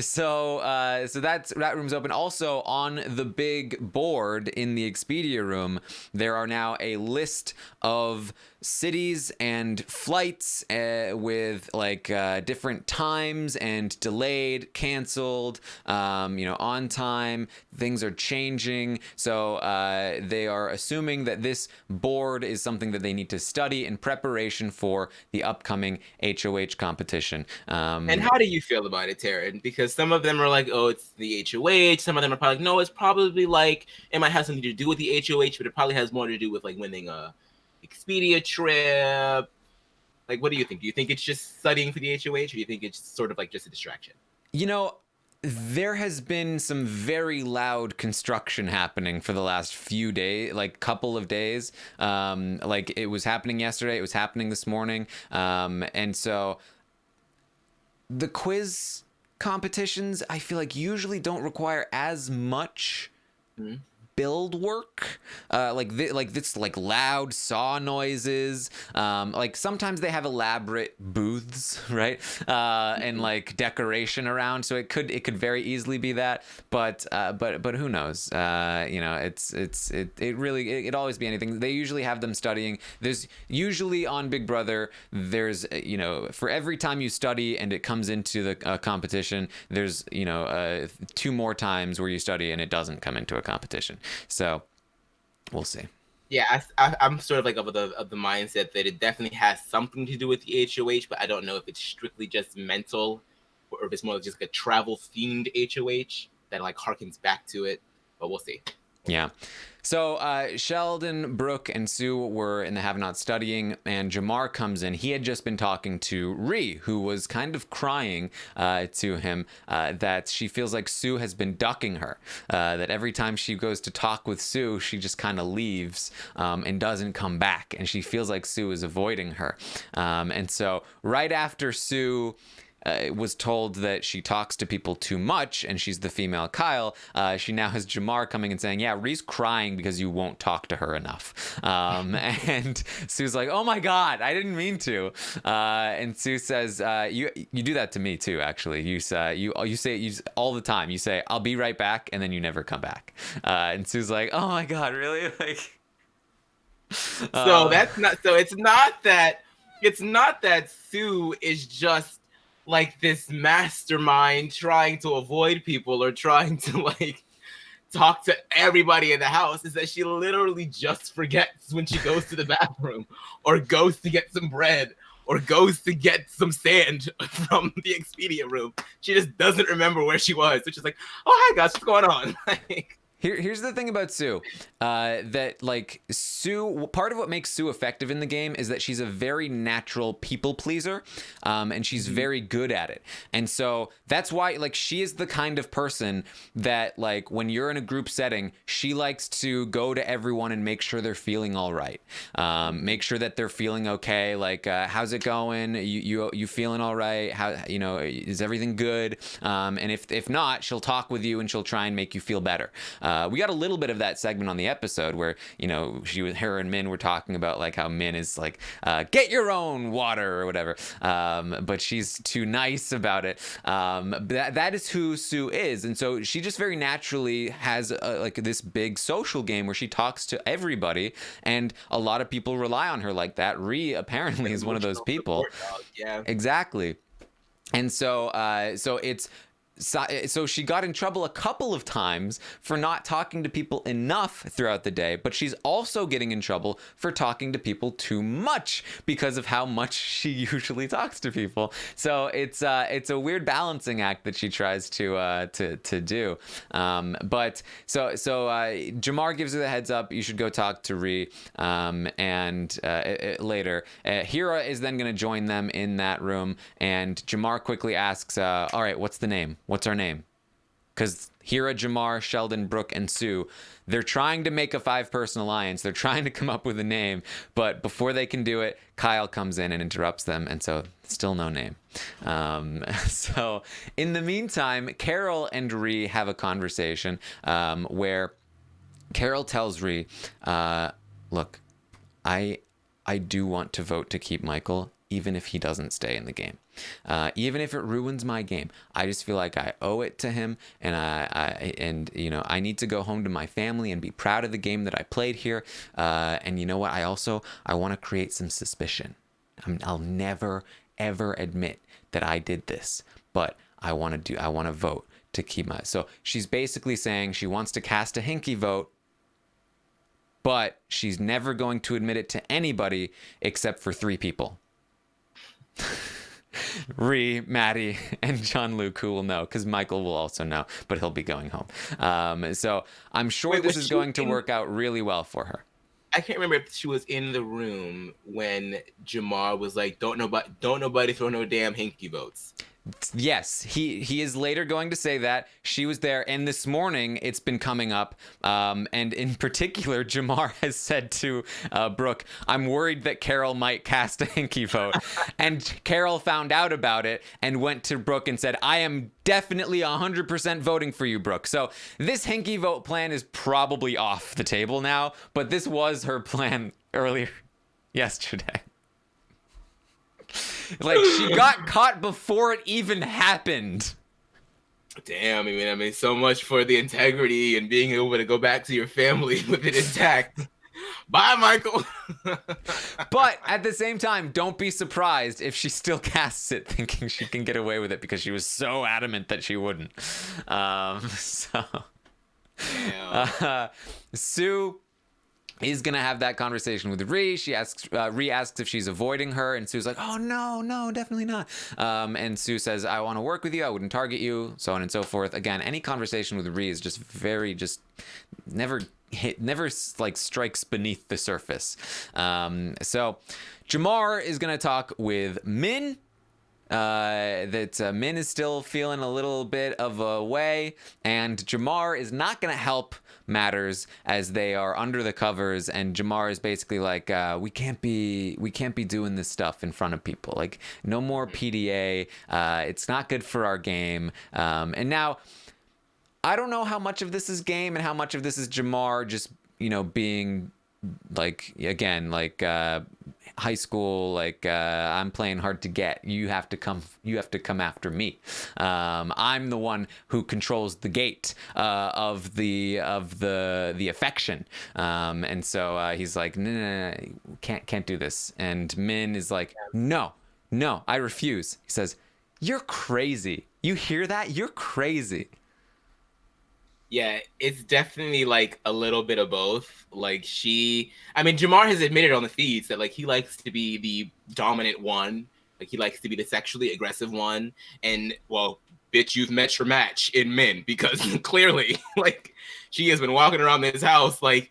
that room's open. Also, on the big board in the Expedia room, there are now a list of cities and flights with like different times and delayed, canceled, on time. Things are changing. So they are assuming that this board is something that they need to study in preparation for the upcoming HOH competition. And how do you feel about it, Taran? Because some of them are like, oh, it's the HOH. Some of them are probably like, no, it's probably like, it might have something to do with the HOH, but it probably has more to do with like winning a Expedia trip. Like, what do you think? Do you think it's just studying for the HOH, or do you think it's sort of like just a distraction? There has been some very loud construction happening for the last few days, like couple of days. Like it was happening yesterday, it was happening this morning. And so the quiz competitions, I feel like usually don't require as much build work, like this like loud saw noises, like sometimes they have elaborate booths, right, and like decoration around, so it could very easily be that, but who knows. It really, it always be anything. They usually have them studying. There's usually on Big Brother, there's for every time you study and it comes into the competition, there's 2 more times where you study and it doesn't come into a competition. So we'll see. Yeah, I'm sort of like of the mindset that it definitely has something to do with the HOH, but I don't know if it's strictly just mental, or if it's more like just like a travel themed HOH that like harkens back to it. But we'll see. Yeah. So Sheldon, Brooke, and Sue were in the have-not studying, and Jamar comes in. He had just been talking to Ree, who was kind of crying to him that she feels like Sue has been ducking her, that every time she goes to talk with Sue, she just kind of leaves and doesn't come back, and she feels like Sue is avoiding her. And so right after Sue was told that she talks to people too much and she's the female Kyle, she now has Jamar coming and saying, yeah, Ree's crying because you won't talk to her enough. And Sue's like, oh my God, I didn't mean to. And Sue says, you do that to me too, actually. You say all the time, you say, I'll be right back, and then you never come back. And Sue's like, oh my God, really? Like, so it's not that Sue is just like this mastermind trying to avoid people or trying to like talk to everybody in the house. Is that she literally just forgets when she goes to the bathroom, or goes to get some bread, or goes to get some sand from the Expedia room. She just doesn't remember where she was. So she's like, oh, hi guys, what's going on? Like, Here's the thing about Sue, that like Sue, part of what makes Sue effective in the game is that she's a very natural people pleaser, and she's very good at it. And so that's why, like, she is the kind of person that, like, when you're in a group setting, she likes to go to everyone and make sure they're feeling all right, make sure that they're feeling okay. Like, how's it going? You feeling all right? How, you know, is everything good? And if not, she'll talk with you and she'll try and make you feel better. We got a little bit of that segment on the episode where, you know, her and Minh were talking about like how Minh is like, get your own water or whatever. But she's too nice about it. That is who Sue is. And so she just very naturally has like this big social game where she talks to everybody. And a lot of people rely on her like that. Ree apparently is one of those people. Yeah, exactly. And so so she got in trouble a couple of times for not talking to people enough throughout the day, but she's also getting in trouble for talking to people too much because of how much she usually talks to people. So it's a weird balancing act that she tries to do. But so Jamar gives her the heads up. You should go talk to Ree, and later. Hira is then going to join them in that room, and Jamar quickly asks, all right, what's the name? What's our name? Because Hira, Jamar, Sheldon, Brooke, and Sue, they're trying to make a 5-person alliance. They're trying to come up with a name, but before they can do it, Kyle comes in and interrupts them, and so still no name. So in the meantime, Carol and Ree have a conversation where Carol tells Ree, look, I do want to vote to keep Michael, even if he doesn't stay in the game. Even if it ruins my game, I just feel like I owe it to him, and you know, I need to go home to my family and be proud of the game that I played here. And you know what? I want to create some suspicion. I'll never ever admit that I did this, but I want to vote to keep my. So she's basically saying she wants to cast a hinky vote, but she's never going to admit it to anybody except for 3 people. Ree, Maddie, and John Luke, who will know, because Michael will also know, but he'll be going home. So I'm sure this is going to work out really well for her. I can't remember if she was in the room when Jamar was like, "Don't nobody throw no damn hinky votes." Yes, he is later going to say that. She was there, and this morning it's been coming up. And in particular, Jamar has said to Brooke, I'm worried that Carol might cast a hinky vote. And Carol found out about it and went to Brooke and said, I am definitely 100% voting for you, Brooke. So this hinky vote plan is probably off the table now, but this was her plan earlier yesterday. Like, she got caught before it even happened. Damn, I mean, so much for the integrity and being able to go back to your family with it intact. Bye, Michael. But at the same time, don't be surprised if she still casts it thinking she can get away with it because she was so adamant that she wouldn't. Sue is gonna have that conversation with Ree. Ree asks if she's avoiding her, and Sue's like, "Oh no, definitely not." And Sue says, "I want to work with you. I wouldn't target you, so on and so forth." Again, any conversation with Ree is just never like strikes beneath the surface. So Jamar is gonna talk with Minh. Minh is still feeling a little bit of a way, and Jamar is not going to help matters as they are under the covers, and Jamar is basically like, we can't be doing this stuff in front of people. Like, no more PDA. It's not good for our game. And now, I don't know how much of this is game and how much of this is Jamar just, you know, being like, again, like high school, like I'm playing hard to get. You have to come after me. I'm the one who controls the gate of the affection. And so he's like, no, can't do this. And Minh is like, no, I refuse. He says, you're crazy. You hear that? You're crazy. Yeah, it's definitely like a little bit of both. Like Jamar has admitted on the feeds that like he likes to be the dominant one. Like he likes to be the sexually aggressive one. And well, bitch, you've met your match in Minh, because clearly, like, she has been walking around this house, like,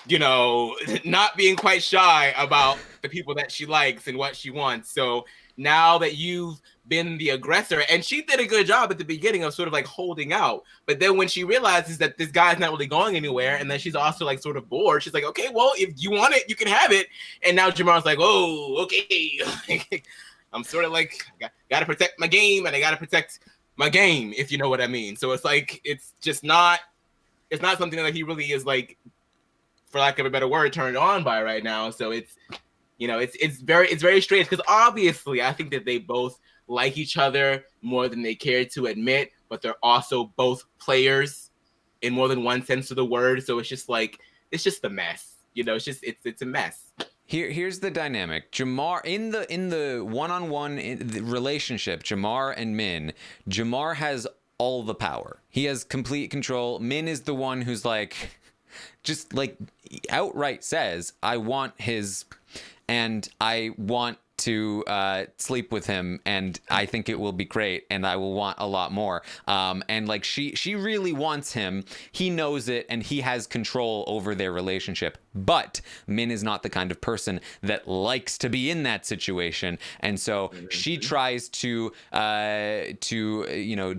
you know, not being quite shy about the people that she likes and what she wants. So now that you've been the aggressor, and she did a good job at the beginning of sort of like holding out, but then when she realizes that this guy's not really going anywhere, and then she's also like sort of bored, she's like, okay, well, if you want it, you can have it. And now Jamar's like, oh, okay. I'm sort of like, gotta protect my game, and I gotta protect my game, if you know what I mean. So it's like, it's not something that he really is like, for lack of a better word, turned on by right now. So it's, you know, it's very strange, because obviously I think that they both like each other more than they care to admit, but they're also both players in more than one sense of the word. So it's just like, it's just a mess. You know, it's a mess. Here's the dynamic. Jamar in the one-on-one relationship, Jamar and Minh, Jamar has all the power. He has complete control. Minh is the one who's like, just like outright says, I want his, and I want to sleep with him, and I think it will be great, and I will want a lot more. And like she really wants him. He knows it, and he has control over their relationship. But Minh is not the kind of person that likes to be in that situation, and so she tries to you know,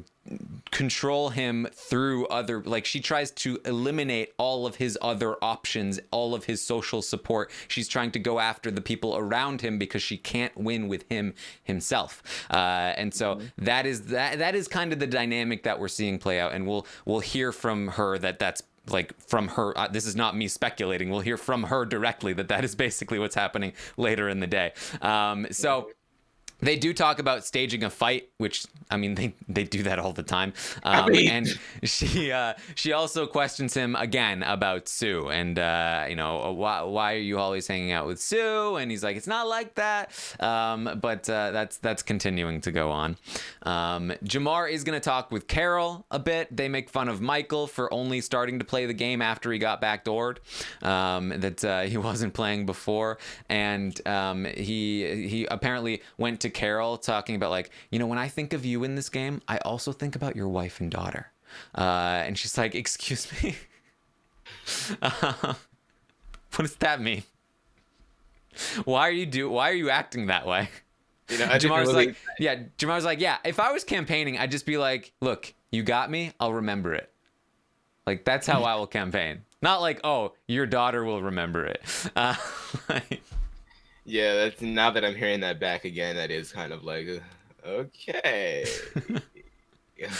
control him through other, like, she tries to eliminate all of his other options, all of his social support. She's trying to go after the people around him because she can't win with him himself. And so that is kind of the dynamic that we're seeing play out, and we'll hear from her that's like from her, this is not me speculating, we'll hear from her directly that is basically what's happening later in the day. So they do talk about staging a fight, which, I mean, they do that all the time. And she also questions him again about Sue, and you know, why are you always hanging out with Sue? And he's like, it's not like that. But that's continuing to go on. Jamar is going to talk with Carol a bit. They make fun of Michael for only starting to play the game after he got backdoored, that he wasn't playing before, and he apparently went to Carol talking about, like, you know, when I think of you in this game, I also think about your wife and daughter. And she's like, excuse me? What does that mean? Why are you acting that way? You know, Jamar's like, yeah, if I was campaigning, I'd just be like, look, you got me, I'll remember it. Like, that's how I will campaign. Not like, oh, your daughter will remember it. Yeah, that's, now that I'm hearing that back again, that is kind of like, okay. Yeah.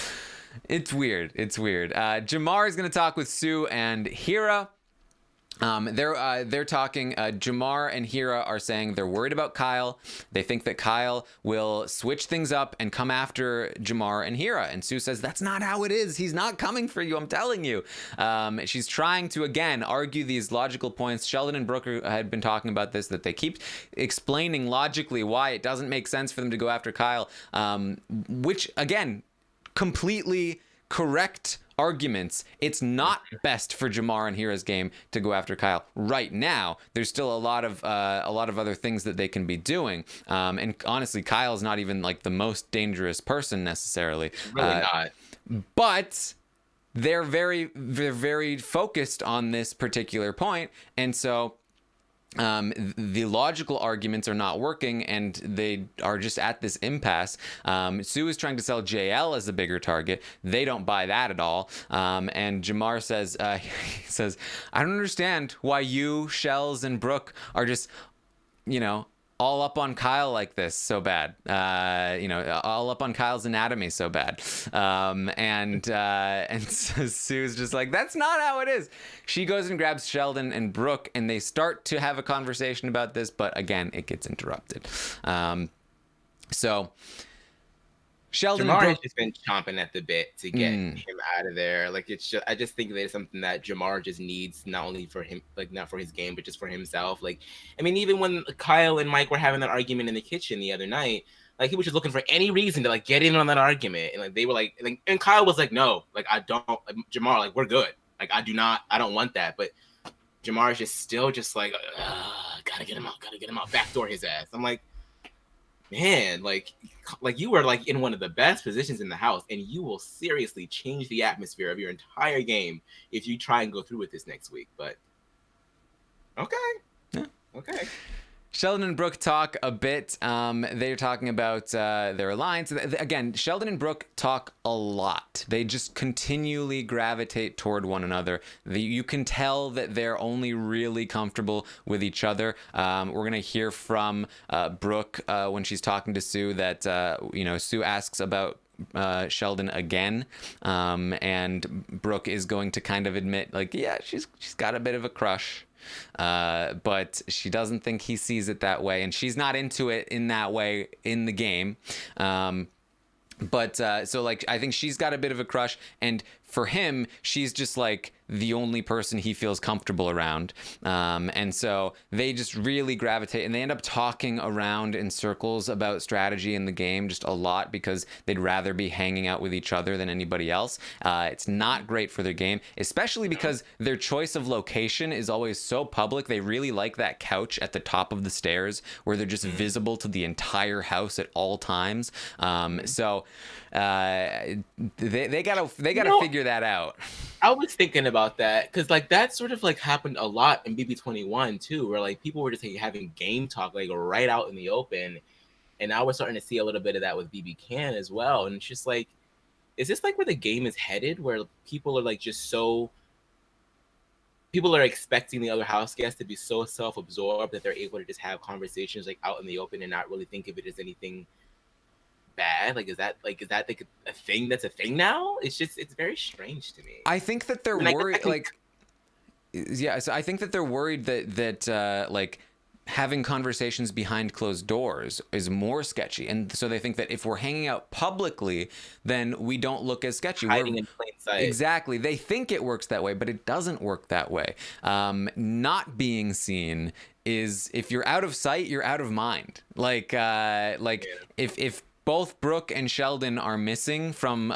It's weird. Jamar is going to talk with Sue and Hira. They're talking. Jamar and Hira are saying they're worried about Kyle. They think that Kyle will switch things up and come after Jamar and Hira. And Sue says, that's not how it is. He's not coming for you, I'm telling you. She's trying to, again, argue these logical points. Sheldon and Brooke had been talking about this, that they keep explaining logically why it doesn't make sense for them to go after Kyle, which, again, completely correct arguments. It's not best for Jamar and Hira's game to go after Kyle right now. There's still a lot of other things that they can be doing, and honestly, Kyle's not even like the most dangerous person necessarily. Really not. But they're very focused on this particular point, and so the logical arguments are not working, and they are just at this impasse. Sue is trying to sell JL as a bigger target. They don't buy that at all. And Jamar says, he says, I don't understand why you, Shells, and Brooke are just, you know, all up on Kyle like this so bad, you know, all up on Kyle's anatomy so bad. And so Sue's just like, that's not how it is. She goes and grabs Sheldon and Brooke, and they start to have a conversation about this, but again, it gets interrupted. So Sheldon Jamar and has just been chomping at the bit to get him out of there. Like, it's just, I just think that it's something that Jamar just needs, not only for him, like, not for his game, but just for himself. Like, I mean, even when Kyle and Mike were having that argument in the kitchen the other night, like, he was just looking for any reason to, like, get in on that argument. And, like, they were like, and Kyle was like, no, like, I don't, like, Jamar, like, we're good. Like, I don't want that. But Jamar is just still just like, gotta get him out, backdoor his ass. I'm like, man, like you are like in one of the best positions in the house, and you will seriously change the atmosphere of your entire game if you try and go through with this next week. But okay, Yeah. okay. Sheldon and Brooke talk a bit. They're talking about their alliance. Again, Sheldon and Brooke talk a lot. They just continually gravitate toward one another. You can tell that they're only really comfortable with each other. We're going to hear from Brooke when she's talking to Sue that, Sue asks about Sheldon again, and Brooke is going to kind of admit, like, yeah, she's got a bit of a crush, but she doesn't think he sees it that way, and she's not into it in that way in the game. But so like I think she's got a bit of a crush, and for him, she's just like the only person he feels comfortable around. And so they just really gravitate, and they end up talking around in circles about strategy in the game just a lot because they'd rather be hanging out with each other than anybody else. It's not great for their game, especially because their choice of location is always so public. They really like that couch at the top of the stairs where they're just visible to the entire house at all times. So they gotta figure that out. I was thinking about that because like that sort of like happened a lot in BB21 too, where like people were just like having game talk like right out in the open, and now we're starting to see a little bit of that with BB Can as well. And it's just like, is this like where the game is headed, where people are like just so people are expecting the other house guests to be so self-absorbed that they're able to just have conversations like out in the open and not really think of it as anything bad? Like, is that like a thing that's a thing now? It's very strange to me. I think that they're And I guess I worried, can. like, yeah. So I think that they're worried that like having conversations behind closed doors is more sketchy, and so they think that if we're hanging out publicly, then we don't look as sketchy. Hiding We're in plain sight. exactly. They think it works that way, but it doesn't work that way. Not being seen is if you're out of sight, you're out of mind. Like Yeah. if both Brooke and Sheldon are missing from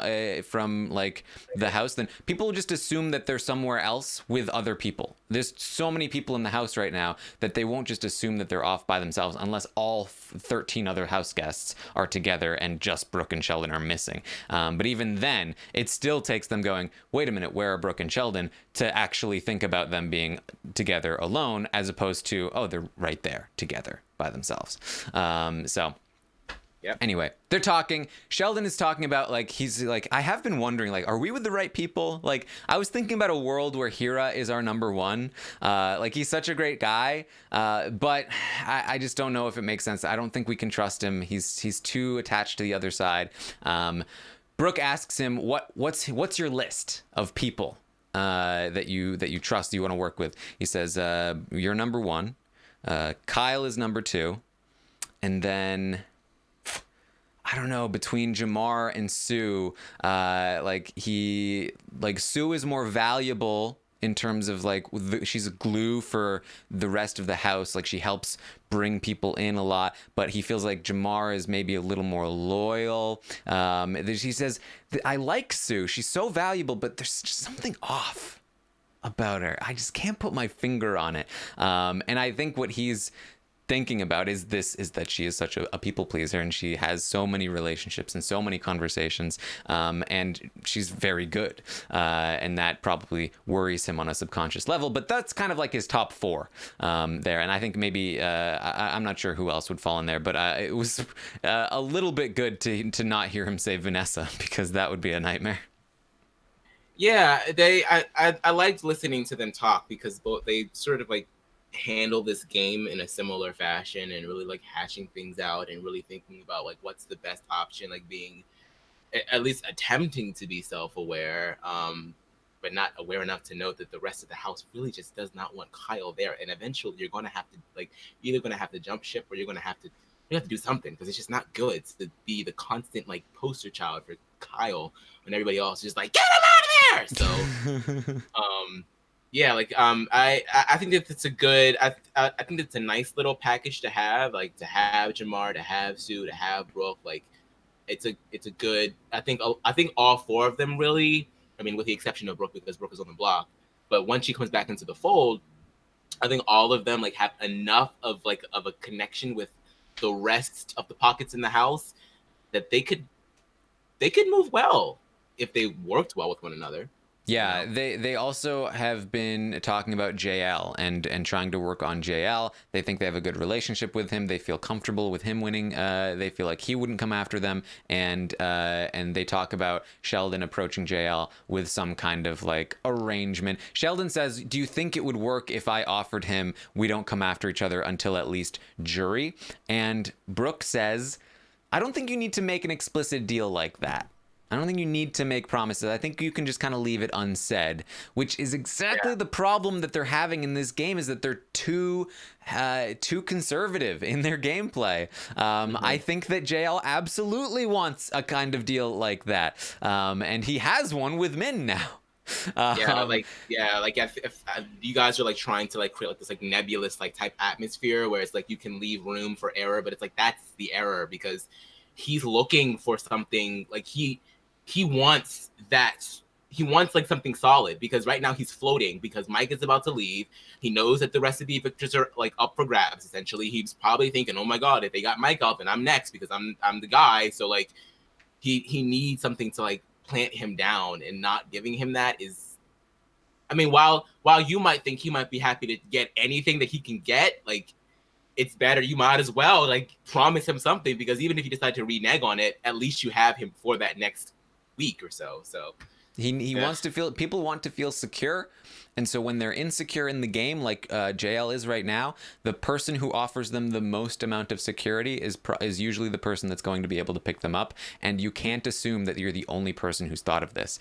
like the house, then people will just assume that they're somewhere else with other people. There's so many people in the house right now that they won't just assume that they're off by themselves unless all 13 other house guests are together and just Brooke and Sheldon are missing. But even then, it still takes them going, wait a minute, where are Brooke and Sheldon, to actually think about them being together alone, as opposed to, oh, they're right there together by themselves. So Yep. anyway, they're talking. Sheldon is talking about, like, he's like, I have been wondering, like, are we with the right people? Like, I was thinking about a world where Hira is our number one. Like, he's such a great guy, but I just don't know if it makes sense. I don't think we can trust him. He's too attached to the other side. Brooke asks him, what's your list of people that you trust, you want to work with? He says, you're number one. Kyle is number two, and then I don't know, between Jamar and Sue, Sue is more valuable in terms of like she's a glue for the rest of the house. Like she helps bring people in a lot, but he feels like Jamar is maybe a little more loyal. She says, I like Sue. She's so valuable, but there's just something off about her. I just can't put my finger on it. And I think what he's thinking about is that she is such a people pleaser, and she has so many relationships and so many conversations, and she's very good, and that probably worries him on a subconscious level. But that's kind of like his top four there, and I think maybe I'm not sure who else would fall in there, but it was a little bit good to not hear him say Vanessa, because that would be a nightmare. Yeah, I liked listening to them talk because both they sort of like handle this game in a similar fashion and really like hashing things out and really thinking about like what's the best option, like being at least attempting to be self-aware, but not aware enough to know that the rest of the house really just does not want Kyle there, and eventually you're going to have to like you're either going to have to jump ship or you're going to have to do something, because it's just not good to be the constant like poster child for Kyle when everybody else is just like get him out of there. So yeah, like I think that it's a good I think it's a nice little package to have, like to have Jamar, to have Sue, to have Brooke. Like it's a good, I think all four of them really, I mean with the exception of Brooke because Brooke is on the block, but once she comes back into the fold, I think all of them like have enough of like of a connection with the rest of the pockets in the house, that they could move well if they worked well with one another. Yeah, they also have been talking about JL and trying to work on JL. They think they have a good relationship with him. They feel comfortable with him winning. They feel like he wouldn't come after them, and they talk about Sheldon approaching JL with some kind of like arrangement. Sheldon says, "Do you think it would work if I offered him we don't come after each other until at least jury?" And Brooke says, "I don't think you need to make an explicit deal like that. I don't think you need to make promises. I think you can just kind of leave it unsaid," which is exactly the problem that they're having in this game, is that they're too conservative in their gameplay. I think that JL absolutely wants a kind of deal like that. And he has one with Minh now. If you guys are like trying to like create like this like nebulous like type atmosphere where it's like you can leave room for error, but it's like that's the error, because he's looking for something like he wants like something solid, because right now he's floating because Mike is about to leave. He knows that the rest of the evictors are like up for grabs. Essentially, he's probably thinking, "Oh my god, if they got Mike up and I'm next because I'm the guy." So like he needs something to like plant him down, and not giving him that is, I mean, while you might think he might be happy to get anything that he can get, like it's better, you might as well like promise him something, because even if you decide to renege on it, at least you have him for that next week or so. So he wants to feel, people want to feel secure, and so when they're insecure in the game, like JL is right now, the person who offers them the most amount of security is usually the person that's going to be able to pick them up, and you can't assume that you're the only person who's thought of this.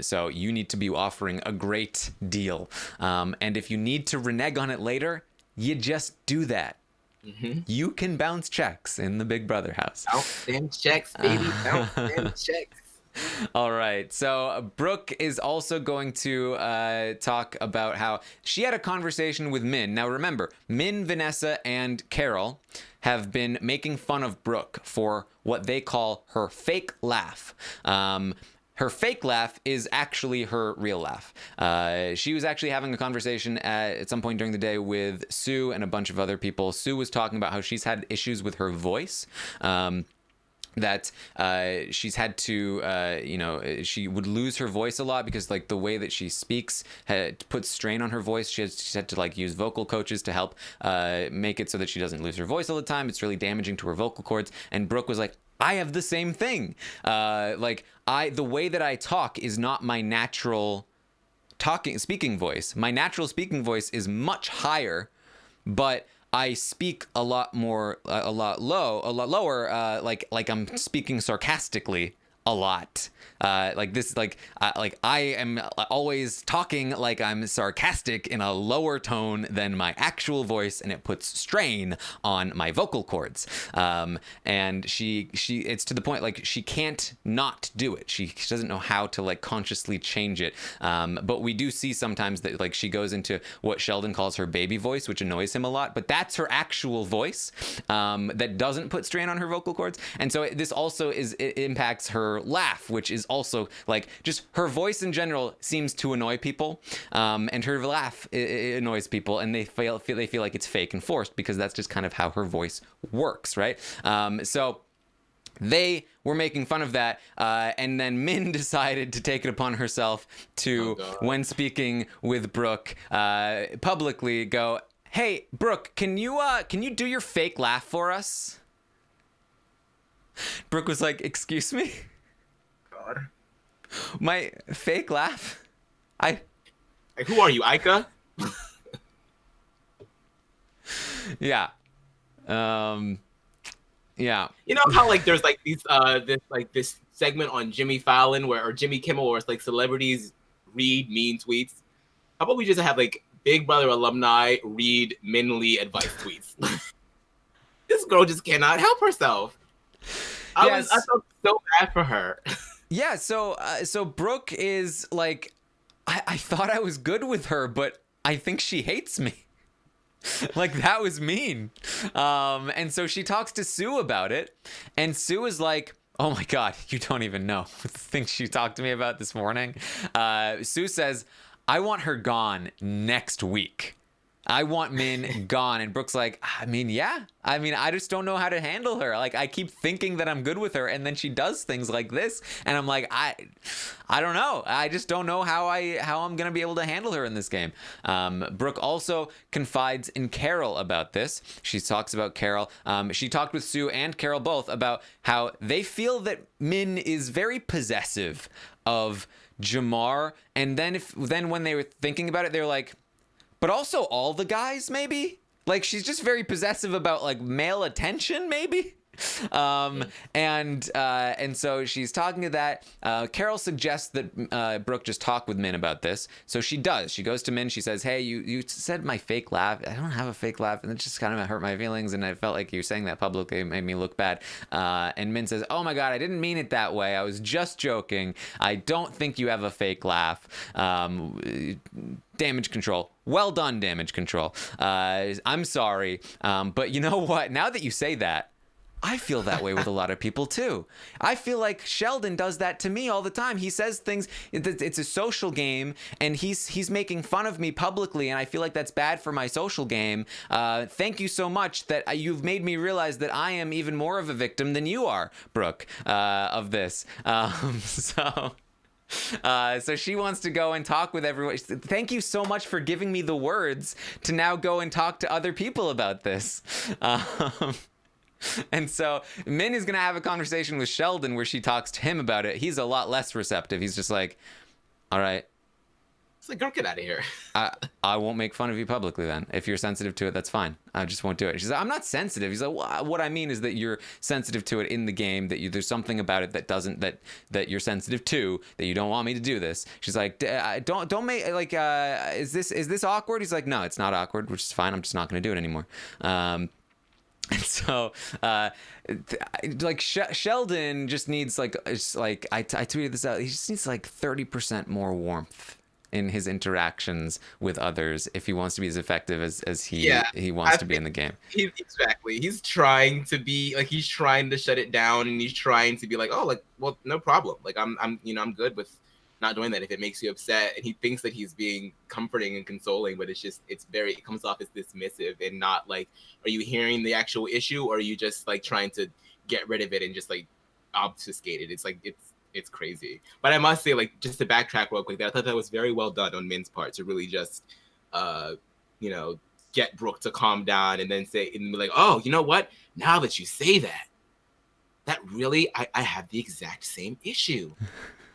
So you need to be offering a great deal, and if you need to renege on it later, you just do that. You can bounce checks in the Big Brother house. Bounce them checks, baby. Bounce them checks. All right. So Brooke is also going to talk about how she had a conversation with Minh. Now, remember, Minh, Vanessa, and Carol have been making fun of Brooke for what they call her fake laugh. Her fake laugh is actually her real laugh. She was actually having a conversation at some point during the day with Sue and a bunch of other people. Sue was talking about how she's had issues with her voice. That she's had to, she would lose her voice a lot because like the way that she speaks puts strain on her voice. She's had to like use vocal coaches to help make it so that she doesn't lose her voice all the time. It's really damaging to her vocal cords. And Brooke was like, I have the same thing. The way that I talk is not my natural speaking voice. My natural speaking voice is much higher, but I speak a lot lower, like I'm speaking sarcastically a lot. I am always talking like I'm sarcastic in a lower tone than my actual voice, and it puts strain on my vocal cords. And she it's to the point like she can't not do it. She doesn't know how to like consciously change it. But we do see sometimes that like she goes into what Sheldon calls her baby voice, which annoys him a lot. But that's her actual voice that doesn't put strain on her vocal cords. And so this also it impacts her laugh, which is also like just her voice in general seems to annoy people, and her laugh it annoys people, and they feel like it's fake and forced because that's just kind of how her voice works, right? So they were making fun of that, and then Minh decided to take it upon herself to, when speaking with Brooke, publicly go, "Hey, Brooke, can you do your fake laugh for us?" Brooke was like, "Excuse me? God. My fake laugh? Who are you, Ica?" Yeah. Yeah. You know how like there's like these this segment on Jimmy Fallon or Jimmy Kimmel where it's like celebrities read mean tweets? How about we just have like Big Brother alumni read Minh Lee advice tweets? This girl just cannot help herself. I felt so bad for her. Yeah, so Brooke is like, I thought I was good with her, but I think she hates me. Like, that was mean. And so she talks to Sue about it, and Sue is like, oh my God, you don't even know the things she talked to me about this morning. Sue says, I want her gone next week. I want Min gone. And Brooke's like, I mean, yeah. I mean, I just don't know how to handle her. Like, I keep thinking that I'm good with her, and then she does things like this, and I'm like, I don't know. I just don't know how I'm gonna be able to handle her in this game. Brooke also confides in Carol about this. She talks about Carol. She talked with Sue and Carol both about how they feel that Min is very possessive of Jamar, and then when they were thinking about it, they were like, but also all the guys, maybe? Like, she's just very possessive about, like, male attention, maybe? And so she's talking to that. Carol suggests that Brooke just talk with Min about this. So she does. She goes to Min. She says, hey, you said my fake laugh. I don't have a fake laugh. And it just kind of hurt my feelings. And I felt like you saying that publicly. It made me look bad. And Min says, oh my God, I didn't mean it that way. I was just joking. I don't think you have a fake laugh. Damage control. Well done, damage control. I'm sorry. But you know what? Now that you say that, I feel that way with a lot of people too. I feel like Sheldon does that to me all the time. He says things, it's a social game, and he's making fun of me publicly, and I feel like that's bad for my social game. Thank you so much that you've made me realize that I am even more of a victim than you are, Brooke, of this. So she wants to go and talk with everyone. Thank you so much for giving me the words to now go and talk to other people about this. And so Min is going to have a conversation with Sheldon where she talks to him about it. He's a lot less receptive. He's just like, all right. It's like, don't get out of here. I won't make fun of you publicly then. If you're sensitive to it, that's fine. I just won't do it. She's like, I'm not sensitive. He's like, well, what I mean is that you're sensitive to it in the game, that there's something about it that you're sensitive to, that you don't want me to do this. She's like, don't make, like, is this awkward? He's like, no, it's not awkward, which is fine. I'm just not going to do it anymore. And so, Sheldon just needs, I tweeted this out. He just needs 30% more warmth in his interactions with others if he wants to be as effective as he wants to be in the game. Exactly. He's trying to be he's trying to shut it down, and he's trying to be like, oh, well, no problem. I'm good with not doing that if it makes you upset. And he thinks that he's being comforting and consoling, but it comes off as dismissive and not are you hearing the actual issue, or are you just trying to get rid of it and just obfuscate it? It's crazy. But I must say, just to backtrack real quick, I thought that was very well done on Min's part to really just get Brooke to calm down and then say, and be like, oh, you know what? Now that you say that really, I have the exact same issue.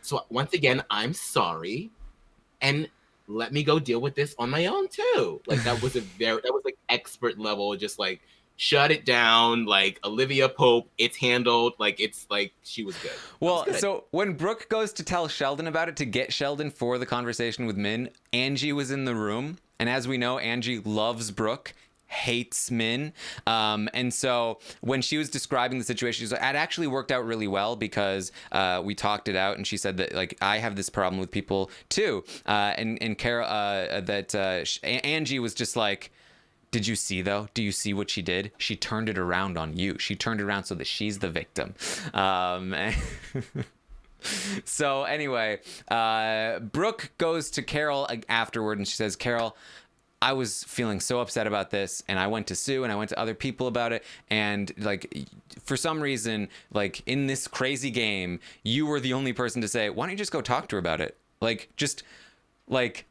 So once again, I'm sorry, and let me go deal with this on my own too. That was expert level, just shut it down, Olivia Pope. It's handled. She was good. Well, so when Brooke goes to tell Sheldon about it, to get Sheldon for the conversation with Min, Angie was in the room, and as we know, Angie loves Brooke, hates Min. And so when she was describing the situation, she's like, it actually worked out really well because we talked it out, and she said that I have this problem with people too. And Carol, Angie was just like, did you see though? Do you see what she did? She turned it around on you. She turned it around so that she's the victim. So anyway, Brooke goes to Carol afterward, and she says, Carol, I was feeling so upset about this, and I went to Sue and I went to other people about it, and for some reason, in this crazy game, you were the only person to say, why don't you just go talk to her about it? Just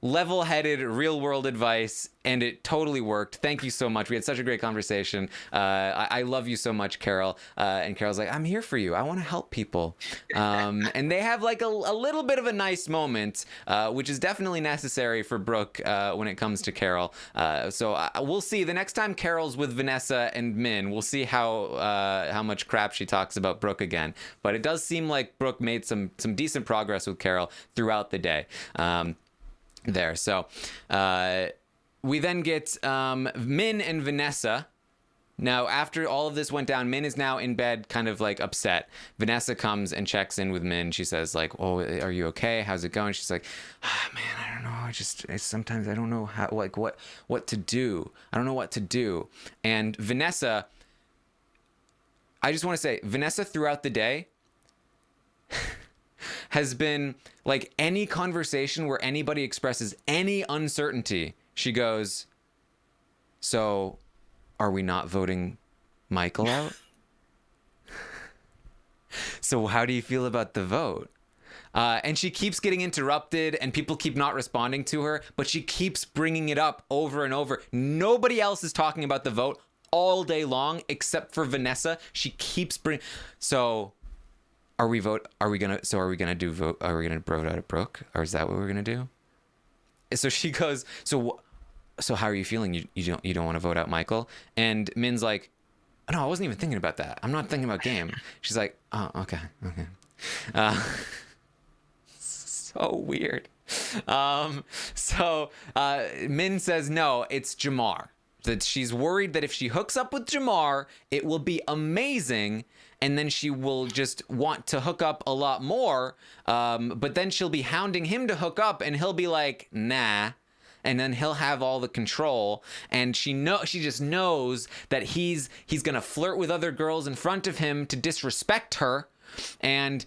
level-headed, real-world advice, and it totally worked. Thank you so much. We had such a great conversation. I love you so much, Carol. And Carol's like, I'm here for you. I want to help people. And they have a little bit of a nice moment, which is definitely necessary for Brooke when it comes to Carol. So we'll see. The next time Carol's with Vanessa and Min, we'll see how much crap she talks about Brooke again. But it does seem like Brooke made some decent progress with Carol throughout the day. So we then get Min and Vanessa. Now, after all of this went down, Min is now in bed, kind of upset. Vanessa comes and checks in with Min. She says oh, are you okay? How's it going? She's like, man, I don't know. Sometimes I don't know how, what to do. I don't know what to do. And Vanessa, I just want to say, Vanessa throughout the day has been any conversation where anybody expresses any uncertainty, she goes, So are we not voting Michael out? So how do you feel about the vote? And she keeps getting interrupted and people keep not responding to her, but she keeps bringing it up over and over. Nobody else is talking about the vote all day long except for Vanessa. She keeps bringing. So are we vote? Are we gonna? So are we gonna do vote? Are we gonna vote out of Brooke, or is that what we're gonna do? So she goes. So how are you feeling? You don't want to vote out Michael? And Min's like, no, I wasn't even thinking about that. I'm not thinking about game. She's like, oh, okay. Uh, so weird. Min says no, it's Jamar. That she's worried that if she hooks up with Jamar, it will be amazing, and then she will just want to hook up a lot more. But then she'll be hounding him to hook up, and he'll be like, nah. And then he'll have all the control, and she just knows that he's gonna flirt with other girls in front of him to disrespect her, and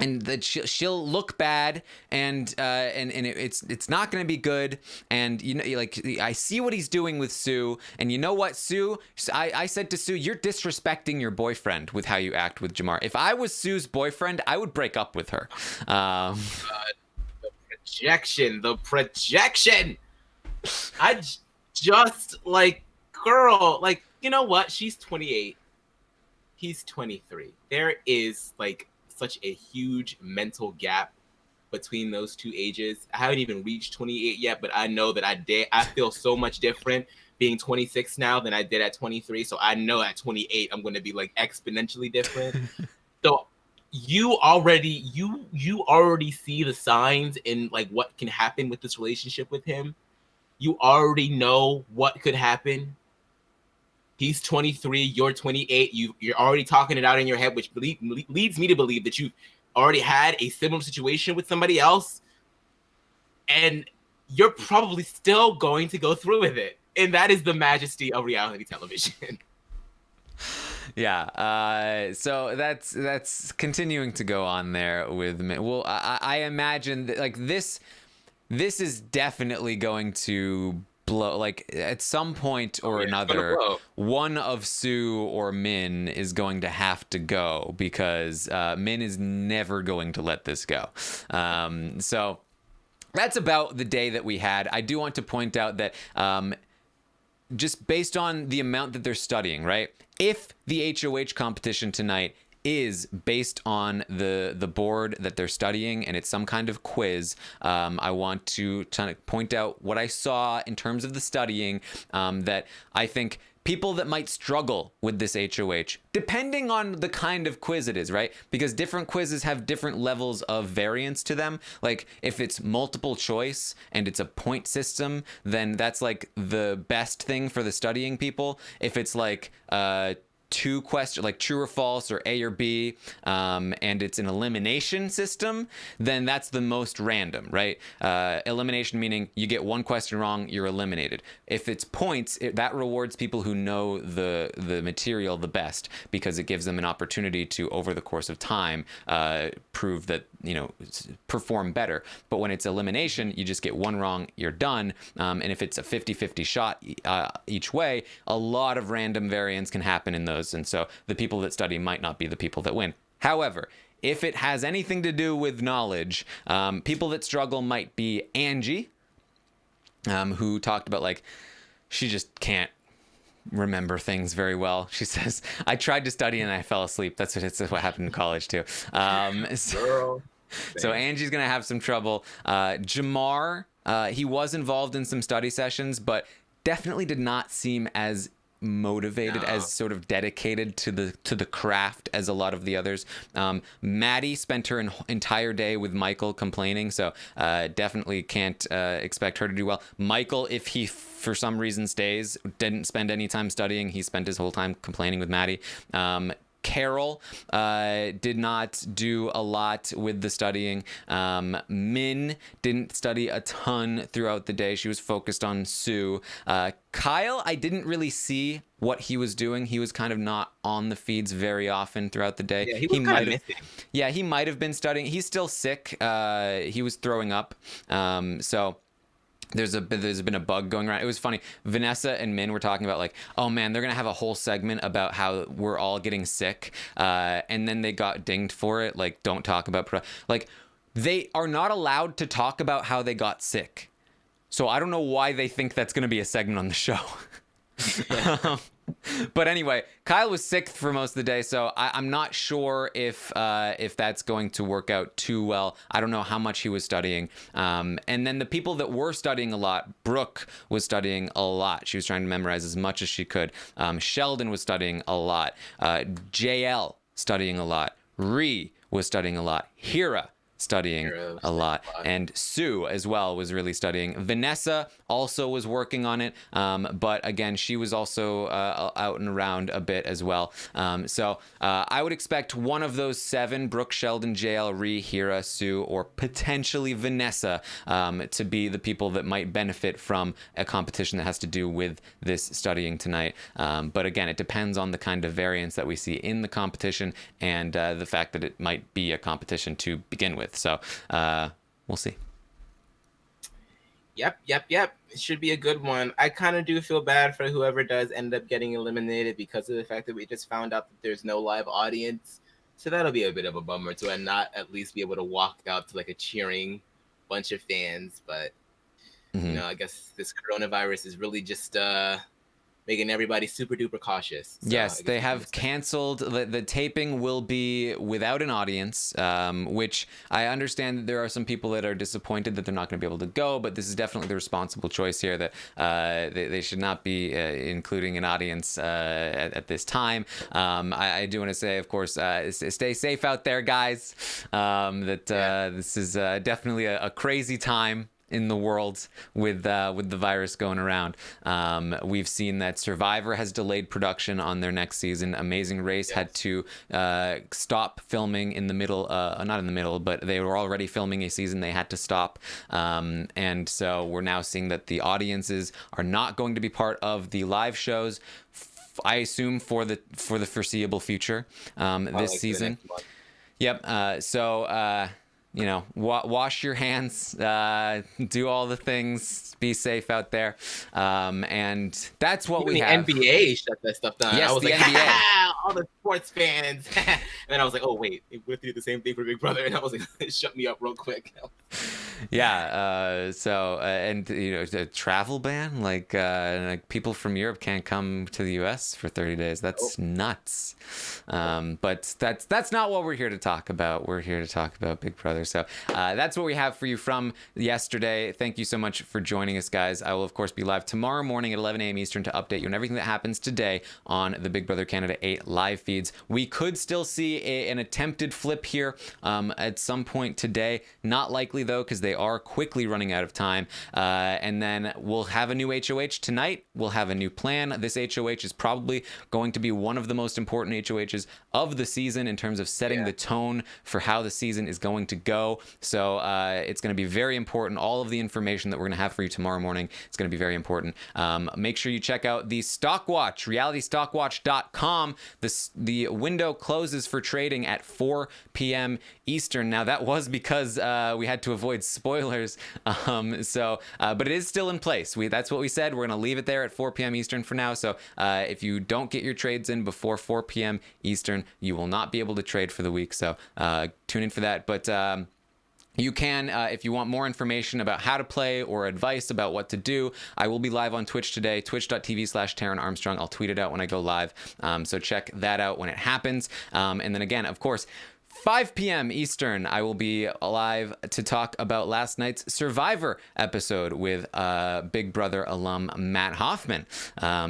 that she'll look bad, and it's not gonna be good. And like, I see what he's doing with Sue, and you know what, Sue? I said to Sue, you're disrespecting your boyfriend with how you act with Jamar. If I was Sue's boyfriend, I would break up with her. The projection. I just like, girl, like, you know what? She's 28. He's 23. There is like such a huge mental gap between those two ages. I haven't even reached 28 yet, but I know that I feel so much different being 26 now than I did at 23. So I know at 28 I'm going to be like exponentially different. So you already see the signs in like what can happen with this relationship with him. You already know what could happen. He's 23, you're 28. You're already talking it out in your head, which leads me to believe that you've already had a similar situation with somebody else, and you're probably still going to go through with it. And that is the majesty of reality television. Yeah, so that's continuing to go on there with me. Well, I imagine that, like, this is definitely going to blow. Like, at some point or another, one of Sue or Min is going to have to go, because Min is never going to let this go. So that's about the day that we had. I do want to point out that just based on the amount that they're studying, right? If the HOH competition tonight is based on the board that they're studying and it's some kind of quiz, I want to point out what I saw in terms of the studying, that I think people that might struggle with this HOH, depending on the kind of quiz it is, right? Because different quizzes have different levels of variance to them. Like, if it's multiple choice and it's a point system, then that's like the best thing for the studying people. If it's like two questions, like true or false or A or B, and it's an elimination system, then that's the most random, right? Elimination meaning you get one question wrong, you're eliminated. If it's points, that rewards people who know the material the best, because it gives them an opportunity to, over the course of time, prove that, perform better. But when it's elimination, you just get one wrong, you're done. And if it's a 50-50 shot each way, a lot of random variance can happen in those. And so the people that study might not be the people that win. However, if it has anything to do with knowledge, people that struggle might be Angie, who talked about, like, she just can't remember things very well. She says, I tried to study and I fell asleep. That's what happened in college too. So Angie's gonna have some trouble. Jamar, he was involved in some study sessions, but definitely did not seem as motivated, as sort of dedicated to the craft as a lot of the others. Maddie spent her entire day with Michael complaining, so definitely can't expect her to do well. Michael, if he for some reason stays, didn't spend any time studying. He spent his whole time complaining with Maddie. Carol did not do a lot with the studying. Min didn't study a ton throughout the day. She was focused on Sue. Kyle, I didn't really see what he was doing. He was kind of not on the feeds very often throughout the day. Yeah, he was kind of missing. Yeah, he might have been studying. He's still sick. He was throwing up. So there's been a bug going around. It was funny. Vanessa and Minh were talking about like, oh man, they're gonna have a whole segment about how we're all getting sick, and then they got dinged for it. Like, don't talk about like, they are not allowed to talk about how they got sick. So I don't know why they think that's gonna be a segment on the show. But anyway, Kyle was sick for most of the day, so I'm not sure if that's going to work out too well. I don't know how much he was studying. And then the people that were studying a lot, Brooke was studying a lot. She was trying to memorize as much as she could. Sheldon was studying a lot. JL studying a lot. Ree was studying a lot. Hira studying a lot, and Sue as well was really studying. Vanessa also was working on it, but again, she was also out and around a bit as well. So I would expect one of those 7, Brooke, Sheldon, JL, Ree, Hira, Sue, or potentially Vanessa, to be the people that might benefit from a competition that has to do with this studying tonight. But again, it depends on the kind of variance that we see in the competition, and the fact that it might be a competition to begin with. So we'll see. Yep. It should be a good one. I kind of do feel bad for whoever does end up getting eliminated because of the fact that we just found out that there's no live audience. So that'll be a bit of a bummer to not at least be able to walk out to like a cheering bunch of fans. But, you know, I guess this coronavirus is really just making everybody super duper cautious. So yes, they have canceled. The taping will be without an audience, which I understand that there are some people that are disappointed that they're not going to be able to go, but this is definitely the responsible choice here, that they should not be including an audience at this time. I do want to say, of course, stay safe out there, guys. This is definitely a crazy time in the world with the virus going around. We've seen that Survivor has delayed production on their next season. Amazing Race had to stop filming in the middle, not in the middle, but they were already filming a season. They had to stop. And so we're now seeing that the audiences are not going to be part of the live shows, I assume for the foreseeable future, this season. Yep. So you know, wash your hands, do all the things, be safe out there, and that's what even we the have. NBA shut that stuff down. Yes, I was the like, NBA. all the sports fans, and then I was like, oh wait, we have to do the same thing for Big Brother, and I was like, shut me up real quick. Yeah. So and you know, the travel ban, like people from Europe can't come to the U.S. for 30 days. That's nuts. But that's not what we're here to talk about. We're here to talk about Big Brother. So that's what we have for you from yesterday. Thank you so much for joining us, guys. I will, of course, be live tomorrow morning at 11 a.m. Eastern to update you on everything that happens today on the Big Brother Canada 8 live feeds. We could still see an attempted flip here at some point today. Not likely, though, because they are quickly running out of time. And then we'll have a new HOH tonight. We'll have a new plan. This HOH is probably going to be one of the most important HOHs of the season in terms of setting the tone for how the season is going to go. So it's going to be very important. All of the information that we're going to have for you tomorrow morning is going to be very important. Make sure you check out the Stockwatch, realitystockwatch.com. The window closes for trading at 4 p.m. Eastern. Now, that was because we had to avoid spoilers. But it is still in place. That's what we said. We're going to leave it there at 4 p.m. Eastern for now. So if you don't get your trades in before 4 p.m. Eastern, you will not be able to trade for the week. So tune in for that. But you can, if you want more information about how to play or advice about what to do, I will be live on Twitch today, twitch.tv/Taran Armstrong. I'll tweet it out when I go live. So check that out when it happens. And then again, of course, 5 p.m. Eastern, I will be live to talk about last night's Survivor episode with Big Brother alum Matt Hoffman,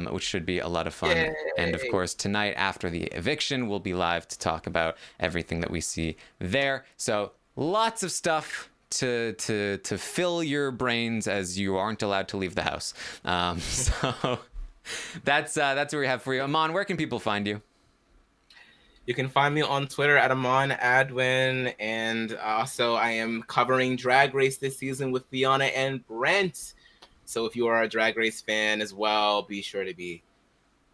which should be a lot of fun. Yay. And of course, tonight after the eviction, we'll be live to talk about everything that we see there. So lots of stuff to fill your brains as you aren't allowed to leave the house. So that's what we have for you. Aman, where can people find you? You can find me on Twitter at Aman Adwin, and also I am covering Drag Race this season with Fiona and Brent. So if you are a Drag Race fan as well, be sure to be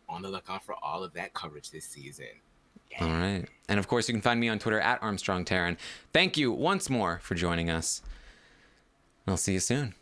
on the lookout for all of that coverage this season. All right. And of course, you can find me on Twitter at Armstrong Taran. Thank you once more for joining us. I'll see you soon.